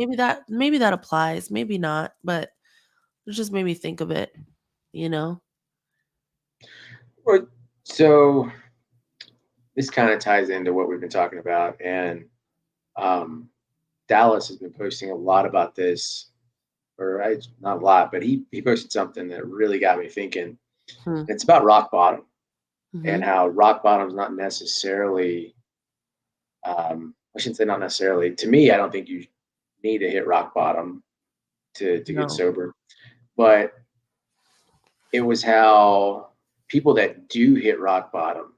maybe that applies, maybe not, but it just made me think of it, you know? Well, so this kind of ties into what we've been talking about, and um, Dallas has been posting a lot about this, or not a lot, but he posted something that really got me thinking. Hmm. It's about rock bottom and Mhm. how rock bottom is not necessarily. I shouldn't say not necessarily. To me, I don't think you need to hit rock bottom to get No. sober, but it was how people that do hit rock bottom,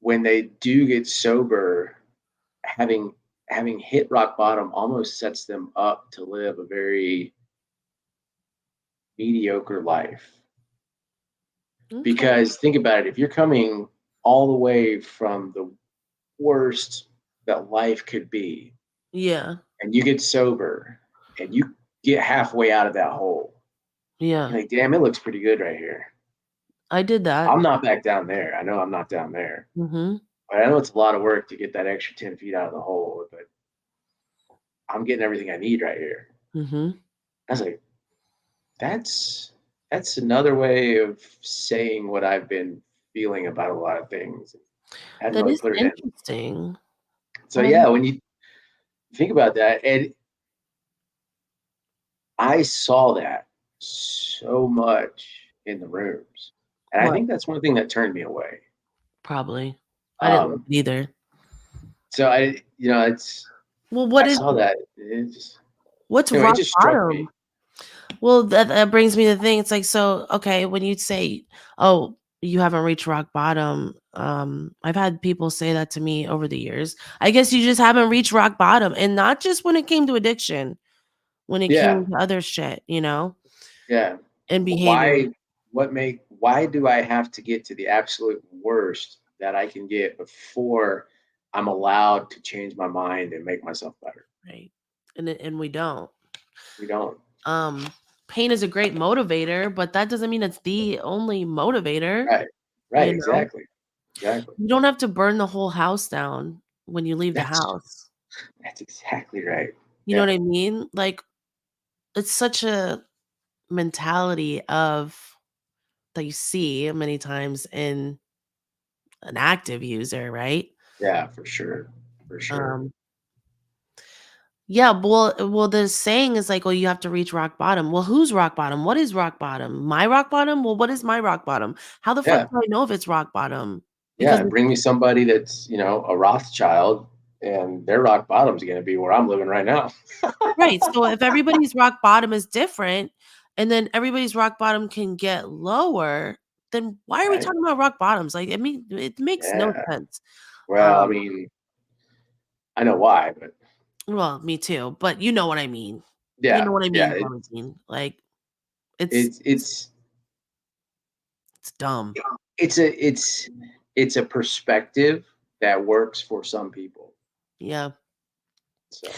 when they do get sober, having having hit rock bottom almost sets them up to live a very mediocre life. Okay. Because think about it, if you're coming all the way from the worst that life could be, Yeah. and you get sober and you get halfway out of that hole, Yeah. you're like, damn, it looks pretty good right here. I did that. I'm not back down there. I know I'm not down there. Mhm. But I know it's a lot of work to get that extra 10 feet out of the hole, but I'm getting everything I need right here. Mhm. I was like, that's that's another way of saying what I've been feeling about a lot of things. I hadn't That really is put it in. interesting. So I yeah, when you think about that, and I saw that so much in the rooms. And I what? think that's one thing that turned me away. Probably. I didn't like Um, it either. so it's Well, I saw that. It just what's anyway, it rock just struck bottom? me. Well, that brings me to the thing, it's like, so, okay, when you say, "Oh, you haven't reached rock bottom," I've had people say that to me over the years. I guess you just haven't reached rock bottom, and not just when it came to addiction, when it Yeah, came to other shit, yeah. and behavior. Why do I have to get to the absolute worst that I can get before I'm allowed to change my mind and make myself better? Right. And we don't. We don't. Um, Pain is a great motivator, but that doesn't mean it's the only motivator, Right. Right, you know? exactly. Exactly. You don't have to burn the whole house down when you leave the That's house. that's exactly right. You know Yeah. what I mean? Like, it's such a mentality of that you see many times in an active user, right? Yeah, for sure. For sure. Um, yeah, well, the saying is like, "Well, you have to reach rock bottom." Well, who's rock bottom? What is rock bottom? My rock bottom? Well, what is my rock bottom? How the fuck Yeah. do I know if it's rock bottom? Because Yeah. Bring me somebody that's, a Rothschild and their rock bottom's gonna be where I'm living right now. right, so if everybody's rock bottom is different, and then everybody's rock bottom can get lower, then why are we Right? talking about rock bottoms? Like, I mean, it makes no Yeah. sense. Well, I Um, mean, I know why, but Well, me too, but you know what I mean. You know Yeah, what I yeah. mean, Valentine. Like, it's It's it's it's dumb. it's a perspective that works for some people. Yeah. So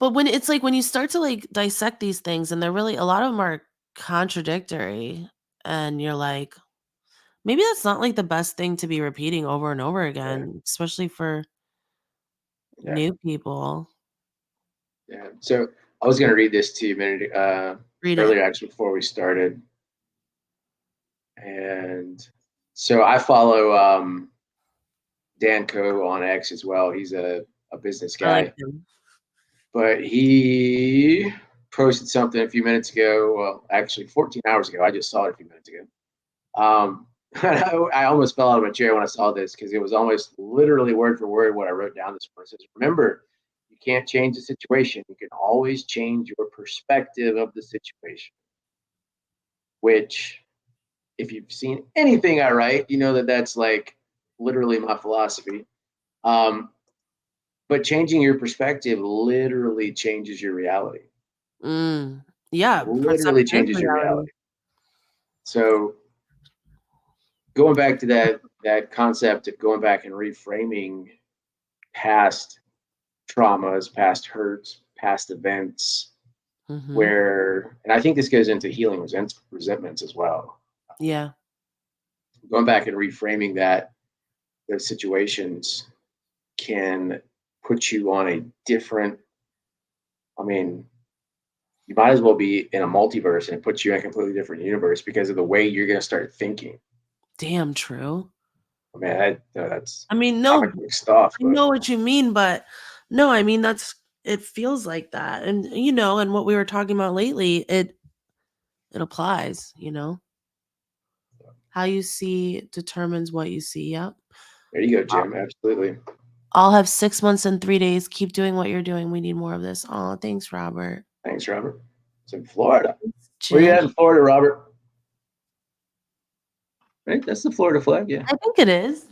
But when it's like when you start to, like, dissect these things and they're really a lot of them are contradictory, and you're like, "Maybe that's not, like, the best thing to be repeating over and over yeah, again, especially for yeah, new people." yeah. So I was gonna read this to you a minute Read it. earlier actually before we started, and so I follow Dan Coe on X as well. He's a business I like guy, them. but he posted something a few minutes ago. Well, actually, 14 hours ago. I just saw it a few minutes ago. I almost fell out of my chair when I saw this because it was almost literally word for word what I wrote down this morning. It says, "Remember, you can't change the situation. You can always change your perspective of the situation." Which, if you've seen anything I write, you know that that's like literally my philosophy. Um, but changing your perspective literally changes your reality. Mm. Yeah, Literally perception is changes your reality. reality. So going back to that concept of going back and reframing past traumas, past hurts, past events, Mhm. where, and I think this goes into healing resentments as well. Yeah. Going back and reframing those situations can put you on a different, I mean, you might as well be in a multiverse and it puts you in a completely different universe because of the way you're going to start thinking. Damn true. I mean, that's I mean, no, comic book stuff, I but know what you mean, but no, I mean, that's it feels like that, and, and what we were talking about lately, it applies, you know? How you see determines what you see, yep. there you go, I Jim. Absolutely. I'll have 6 months and 3 days, keep doing what you're doing, we need more of this. Oh, thanks, Robert. Thanks, Robert. It's in Florida. Thanks, Where you Jim. at in Florida, Robert? Right? That's the Florida flag. Yeah. I think it is.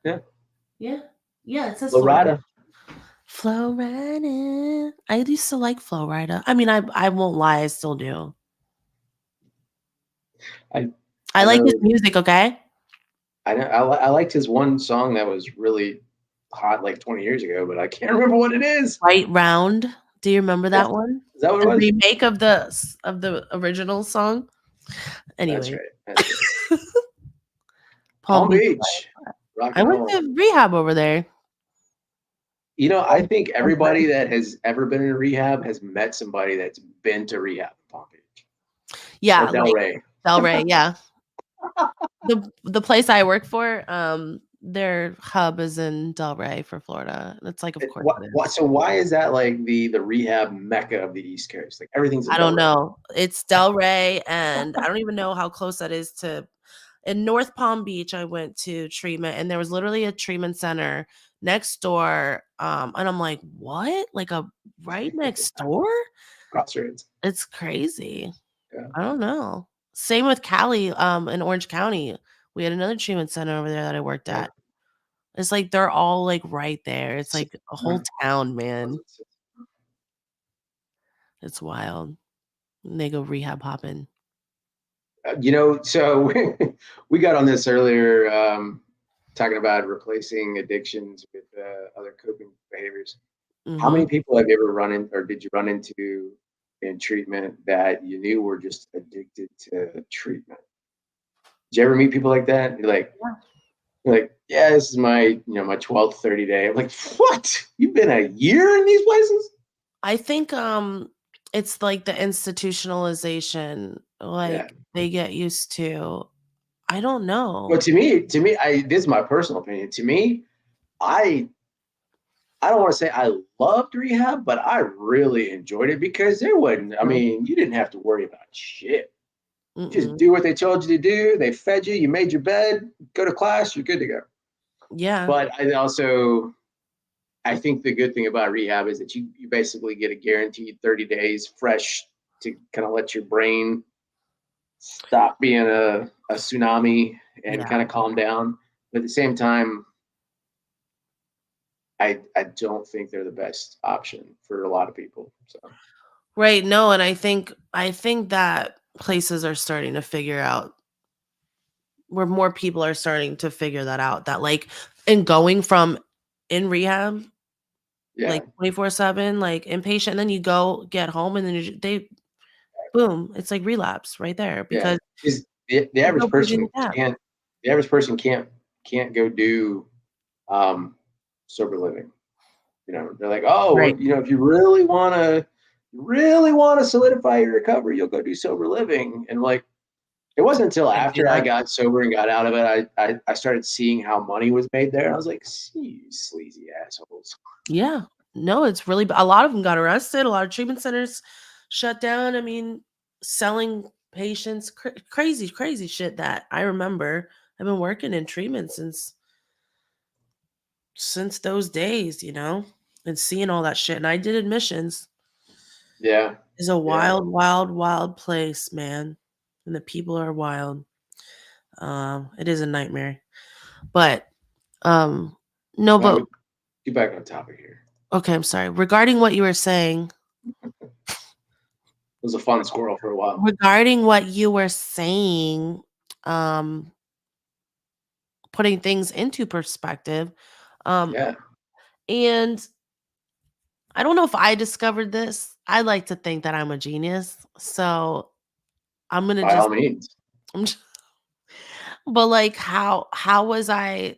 Yeah. Yeah. Yeah, it says Florida. Florida. Florida. I used to like Florida. I mean, I won't lie, I still do. I I I like his know music, okay? I know I liked his one song that was really hot like 20 years ago, but I can't remember what it is. Right Round. Do you remember Yes. that one? Is that what it The was? remake of the original song? That's Anyway, right. That's right. Palm Palm Beach. Beach. Rock I and went roll. to rehab over there. You know, I think Fun everybody time. that has ever been in rehab has met somebody that's been to rehab in Palm Beach or Yeah, like Delray. Delray, yeah. The place I work for, their hub is in Delray for Florida. It's like, of course it is. So why is that like the rehab mecca of the East Coast? Like everything's in I don't Delray. know. It's Delray, and I don't even know how close that is to in North Palm Beach. I went to treatment, and there was literally a treatment center next door, and I'm like, "What? Like, a right next door?" Crossroads. It's crazy. Yeah. I don't know. Same with Cali, in Orange County. We had another treatment center over there that I worked Yeah. at. It's like they're all, like, right there. It's So, like a whole town, man. so, It's wild. And they go rehab hopping. so we got on this earlier, talking about replacing addictions with other coping behaviors. How Mhm. many people have you ever run in, or did you run into in treatment that you knew were just addicted to treatment? Did you ever meet people like that? You're like, yeah, this is my 12th 30 day. I'm like, what? You've been a year in these places? I think, it's like the institutionalization, Yeah. like, they get used to I don't Well, know. to me, this is my personal opinion. To me, I I don't want to say I loved rehab, but I really enjoyed it because there wasn't, I No. mean, you didn't have to worry about shit. You just Mm-mm. do what they told you to do. They fed you, you made your bed, go to class, you're good to go. Yeah. But I think the good thing about rehab is that you basically get a guaranteed 30 days fresh to kind of let your brain stop being a tsunami and Yeah. kind of calm down. But at the same time, I don't think they're the best option for a lot of people. So Right. No, and I think that places are starting to figure out where more people are starting to figure that out, that like and going from in rehab yeah, like 24/7 like inpatient, and then you go get home and then they boom, it's like relapse right there yeah. because Is the there's no average bridging the person gap. can't the average person can't go do um, sober living. You know, they're like, oh, Right. well, you know, if you really want to solidify your recovery, you'll go do sober living. And like, it wasn't until Can't do after I that. got sober and got out of it, I started seeing how money was made there. I was like, you sleazy assholes. Yeah. No, it's really a lot of them got arrested, a lot of treatment centers shut down. I mean, selling patients crazy, crazy shit that I remember. I've been working in treatment since those days, and seeing all that shit. And I did admissions. Yeah, It's a yeah. wild, wild, wild place, man. And the people are wild. It is a nightmare. But no, Well, but we get back on topic here. okay, I'm sorry. Regarding what you were saying, It was a fun squirrel for a while. regarding what you were saying, um, putting things into perspective, um, Yeah, and I don't know if I discovered this. I like to think that I'm a genius, so I'm gonna by all just, means. I'm just but like how was I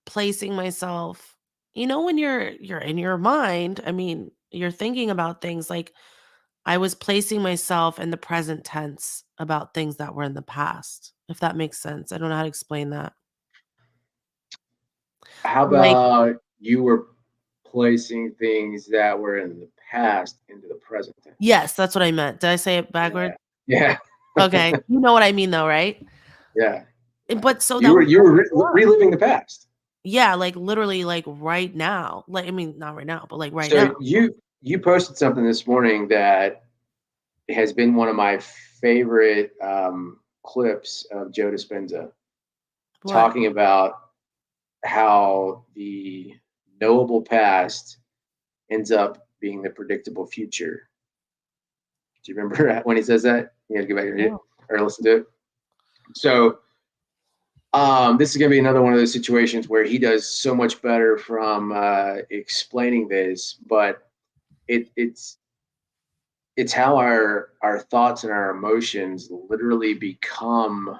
placing myself, when you're in your mind, I mean, you're thinking about things like I was placing myself in the present tense about things that were in the past, if that makes sense. I don't know how to explain that. How Like, about you were placing things that were in the past into the present tense? yes, that's what I meant. Did I say it Yeah, backward? yeah, Okay. You know what I mean though, right? yeah. But so You that were was you were reliving the past. yeah, like literally like right now. Like I mean, not right now, but like right now. So you posted something this morning that has been one of my favorite clips of Joe Dispenza What? talking about how the knowable past ends up being the predictable future. Do you remember when he says that? You have to go back and read it No. or listen to it. So this is going to be another one of those situations where he does so much better from explaining this, but it's how our thoughts and our emotions literally become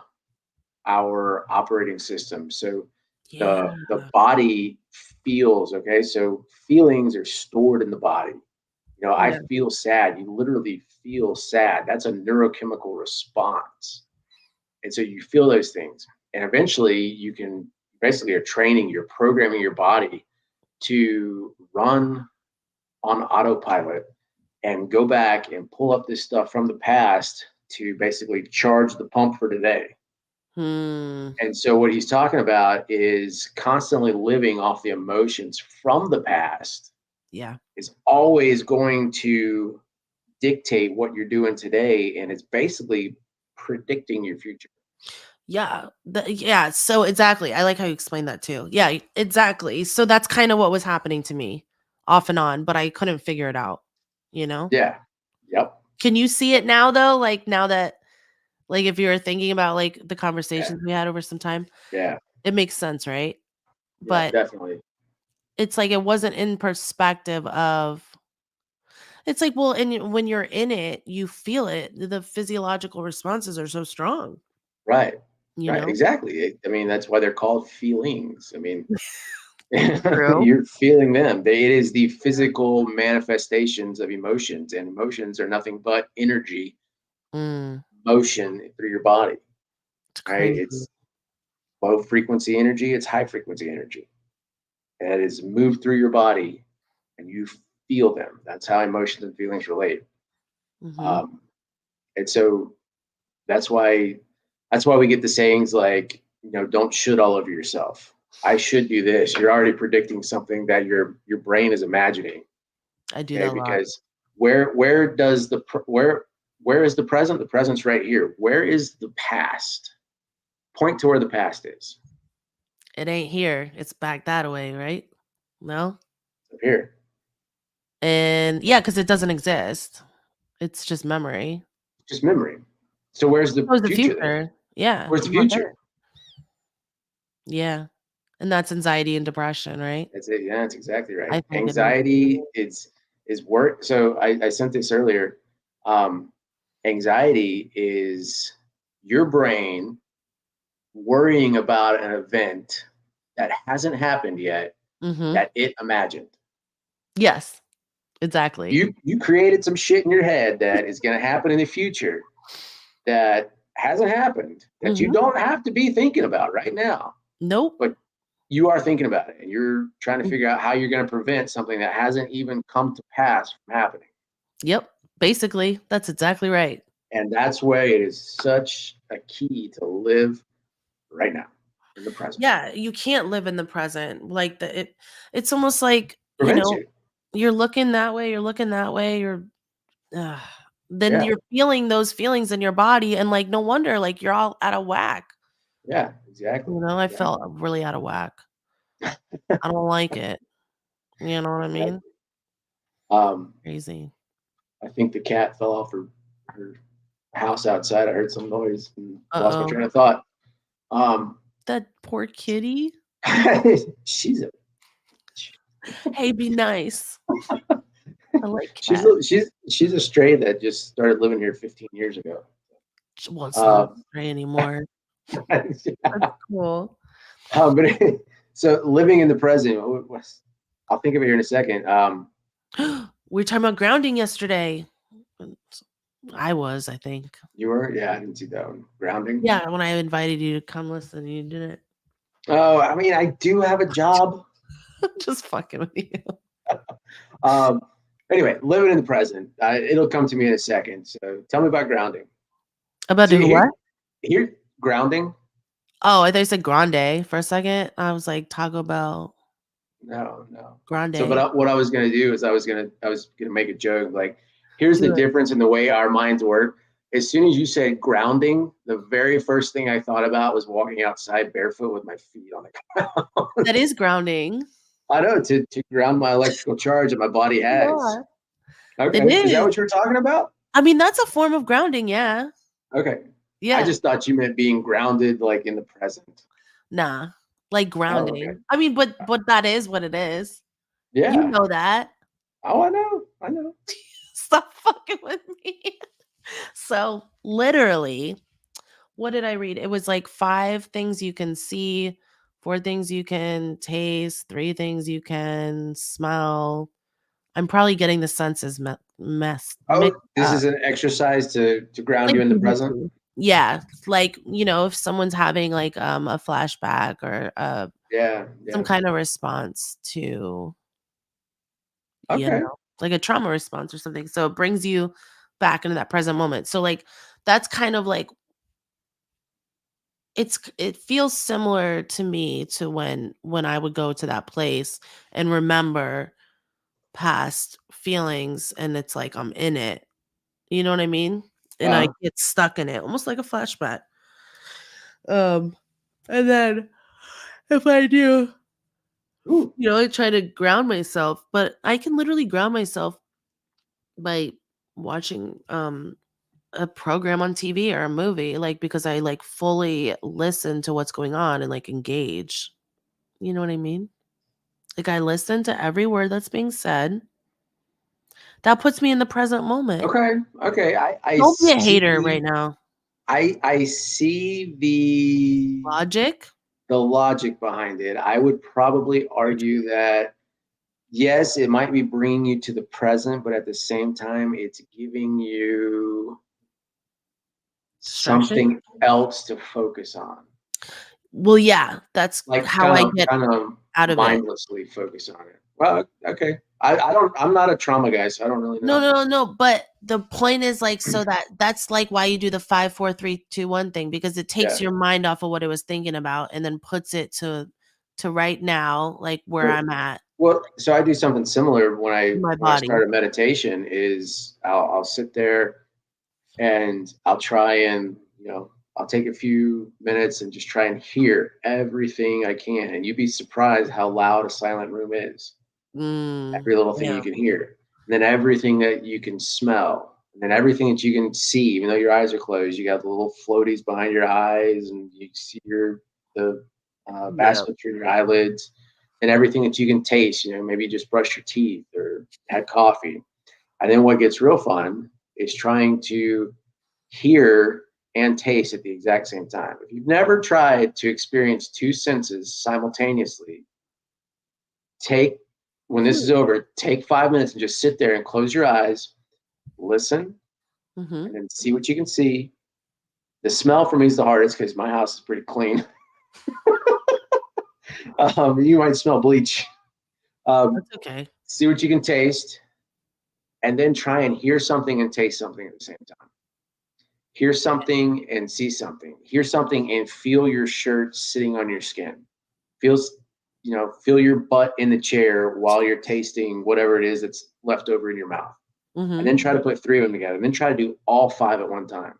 our operating system. So Yeah. the body feels, okay. So feelings are stored in the body. You know, I Yeah. feel sad. You literally feel sad. That's a neurochemical response. And so you feel those things. And eventually you can basically are training, you're programming your body to run on autopilot and go back and pull up this stuff from the past to basically charge the pump for today. Hmm. And so what he's talking about is constantly living off the emotions from the past Yeah. is always going to dictate what you're doing today, and it's basically predicting your future. Yeah. Yeah. So exactly. I like how you explained that too. Yeah, exactly. So that's kind of what was happening to me off and on, but I couldn't figure it out, you know? Yeah. Yep. Can you see it now though? Like now that like if you were thinking about like the Yeah. conversations we had over some time, Yeah. it makes sense, right? Yeah. But Definitely. it's like it wasn't in perspective of it's like, well, and when you're in it, you feel it. The physiological responses are so strong, Right. you Right. know? Exactly. I mean, that's why they're called feelings. I mean, True. you're feeling them. It is the physical manifestations of emotions, and emotions are nothing but energy Mm, motion through your body. it's Right? crazy. It's low frequency energy. It's high frequency energy. That is moved through your body, and you feel them. That's how emotions and feelings relate. Mhm. Um, and so that's why we get the sayings like, don't should all over yourself. I should do this. You're already predicting something that your brain is imagining. I do Okay, that a lot. because where does where is the present? The present's right here. Where is the past? Point to where the past is. It ain't here. It's back that way, right? No? Up here. And yeah, because it doesn't exist. It's just memory. Just memory. So where's the Oh, the future then? future. Yeah, Where's the not there. future? Yeah. And that's anxiety and depression, right? That's it. Yeah, that's exactly right. I think it is. Anxiety is work. So I sent this earlier. Um, Anxiety is your brain worrying about an event that hasn't happened yet Mhm. that it imagined. Yes, exactly. You created some shit in your head that is going to happen in the future that hasn't happened that you Mhm. don't have to be thinking about right now, Nope. but you are thinking about it and you're trying to Mm, figure out how you're going to prevent something that hasn't even come to pass from happening. yep. Basically, that's exactly right. And that's why it is such a key to live right now in the present. Yeah, you can't live in the present. Like it's almost like, Prevents you. you're looking that way, you're looking that way, ugh, then Yeah. you're feeling those feelings in your body and like no wonder like you're all out of whack. Yeah. Exactly. I felt Exactly. really out of whack. I don't like it. You know what I mean? Exactly. Um, Crazy. I think the cat fell off her house outside. I heard some noise and lost my Uh-oh. train of thought. Um, That poor kitty. she's a Hey, be nice. I like she's cats. a, she's a stray that just started living here 15 years ago. Well, it's not Um, stray anymore. That's cool. but so living in the present. I'll think of it here in a second. We were talking about grounding yesterday. I was, I think. You were, yeah, I didn't see that one. Grounding. Yeah, when I invited you to come listen, you didn't. Oh, I mean, I do have a job. Just fucking with you. Um, anyway, living in the present. It'll come to me in a second. So tell me about grounding. About So doing what? here, grounding. Oh, I thought you said grande for a second. I was like Taco Bell No, no. So, grande. what I was gonna do is I was gonna make a joke like, here's the Do it. difference in the way our minds work. As soon as you said grounding, the very first thing I thought about was walking outside barefoot with my feet on the ground. That is grounding. I know to ground my electrical charge that my body has. Yeah. It Okay, is that is. what you were talking about? I mean, that's a form of grounding, yeah. Okay, I Yeah. just thought you meant being grounded like in the present. Nah. Like Oh, okay. grounding. I mean, but that is what it is. You Yeah. know that. Oh, I know. I know. Stop fucking with me. So, literally, what did I read? It was like 5 things you can see, 4 things you can taste, 3 things you can smell. I'm probably getting the senses Oh, mixed this up. is an exercise to ground Like you in the present. DBT. Yeah, like, if someone's having like a flashback or Yeah. some Yeah. kind of response to, Okay. like a trauma response or something. So it brings you back into that present moment. So like that's kind of like it feels similar to me to when I would go to that place and remember past feelings and it's like I'm in it. You know what I mean? And I Uh, get stuck in it, almost like a flashback. Um and then if I do, ooh, I try to ground myself, but I can literally ground myself by watching a program on TV or a movie, like because I like fully listen to what's going on and like engage. You know what I mean? Like I listen to every word that's being said. That puts me in the present moment. okay. Okay. I Don't be a see hater right now. I see Logic? the logic behind it. I would probably argue that yes, it might be bringing you to the present, but at the same time, it's giving you Distraction? something else to focus on. Well, yeah, that's Like how I get kind of out of it. mindlessly focus on it. Well, okay. I don't I'm not a trauma guy, so I don't really No, know. no, no, no. But the point is like so that's like why you do the 5, 4, 3, 2, 1 thing because it takes Yeah. your mind off of what it was thinking about and then puts it to right now, like where Well, I'm at so I do something similar in my when I body. start a meditation is I'll sit there and I'll try and, I'll take a few minutes and just try and hear everything I can. And you'd be surprised how loud a silent room is. Every little thing you Yeah. can hear. And then everything that you can smell. And then everything that you can see, even though your eyes are closed, you got the little floaties behind your eyes, and you see the Yeah. vasculature in your eyelids, and everything that you can taste. Maybe you just brushed your teeth or had coffee. And then what gets real fun is trying to hear and taste at the exact same time. If you've never tried to experience two senses simultaneously, take when this is over, take 5 minutes and just sit there and close your eyes, listen, Mm-hmm. and then see what you can see. The smell for me is the hardest because my house is pretty clean. You might smell bleach. That's okay. See what you can taste, and then try and hear something and taste something at the same time. Hear something and see something. Hear something and feel your shirt sitting on your skin. Feels, feel your butt in the chair while you're tasting whatever it is that's left over in your mouth. And Mm-hmm. then try to put three of them together. And then try to do all five at one time.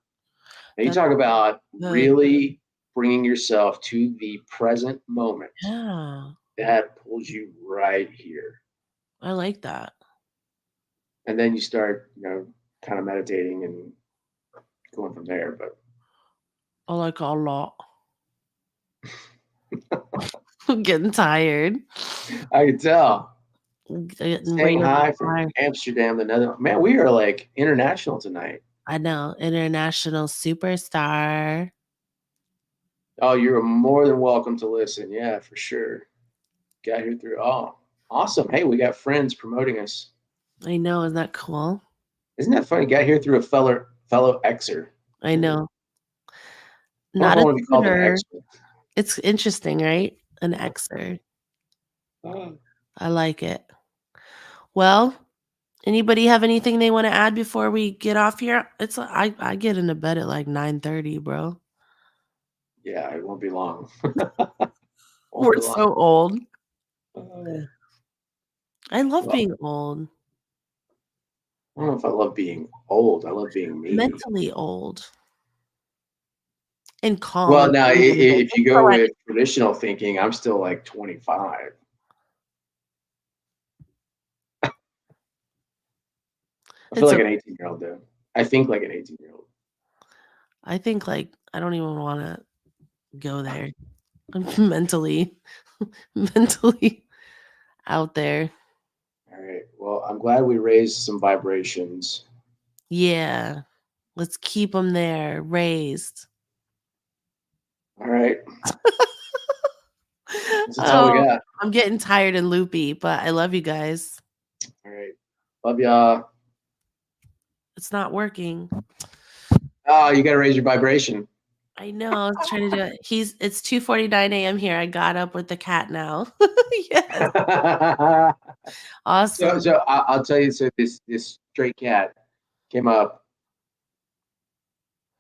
Now you That's talk about good. really bringing yourself to the present moment. Yeah. That pulls you right here. I like that. And then you start, kind of meditating and going from there. But I like it a lot. I'm getting tired. I can tell. Getting Saying ready to hi from fly. Amsterdam, the Netherlands. Man, we are like international tonight. I know. International superstar. Oh, you're more than welcome to listen. Yeah, for sure. Got here through. Oh, awesome. Hey, we got friends promoting us. I know. Isn't that cool? Isn't that funny? Got here through a fellow Xer. I I know. don't know if Not I a want to be called an tutor. Xer. It's interesting, right? An Xer. Oh, I like it. Well, anybody have anything they want to add before we get off here? I get into bed at like 9:30, bro. yeah, it won't be long. Won't be We're long. so old. Uh, I love well, being old. I don't know if I love being old. I love being me. Mentally old and calm Well, at now the end of the day. if you go with traditional thinking, I'm still like 25. I feel It's like a an 18-year-old though. I think like an 18-year-old. I think like I don't even wanna go there. I'm mentally out there. All right. Well, I'm glad we raised some vibrations. Yeah. Let's keep them there, raised. All right. That's all we Oh, got. I'm getting tired and loopy, but I love you guys. All right. Love y'all. It's not working. Oh, you got to raise your vibration. I know, I was trying to do it. It's 2:49 AM here. I got up with the cat now. Yes. so, Awesome. so I'll tell you. So this stray cat came up,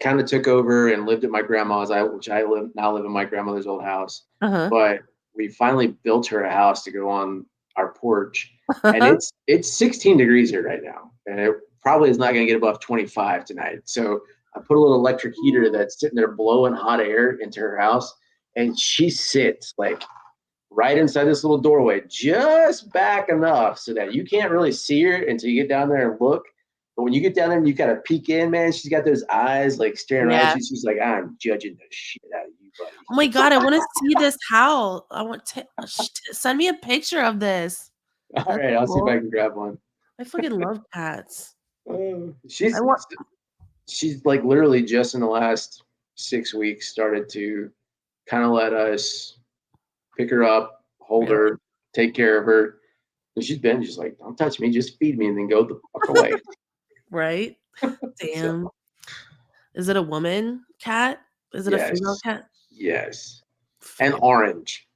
kind of took over and lived at my grandma's. Which I now live in my grandmother's old house. Uh-huh. But we finally built her a house to go on our porch, and it's 16 degrees here right now, and it probably is not going to get above 25 tonight. So I put a little electric heater that's sitting there blowing hot air into her house, and she sits like right inside this little doorway, just back enough so that you can't really see her until you get down there and look. But when you get down there and you kind of peek in, man, she's got those eyes like staring right at Yeah. you. She's like, I'm judging the shit out of you, buddy. Oh my god, I wanna see this house. I want to send me a picture of this. All That's right, I'll see if I cool. can grab one. I fucking love cats. Oh, I want she's like literally just in the last 6 weeks started to kind of let us pick her up, hold really, her, take care of her. And she's been just like, don't touch me, just feed me, and then go the fuck away. right? So Damn. Is it a woman cat? Is it a female yes, cat? yes, and Fam orange.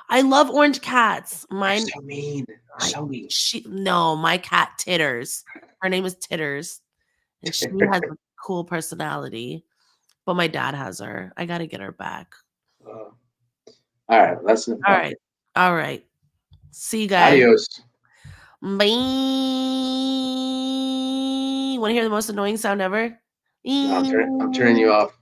I love orange cats. They're Mine so mean. They're I so mean. she no, my cat Titters. Her name is Titters, and she has a cool personality, but my dad has her. I gotta get her back. All right, that's enough about me. Alright. Alright. See you guys. Adios. Bye. Wanna hear the most annoying sound ever? No, I'm turning you off.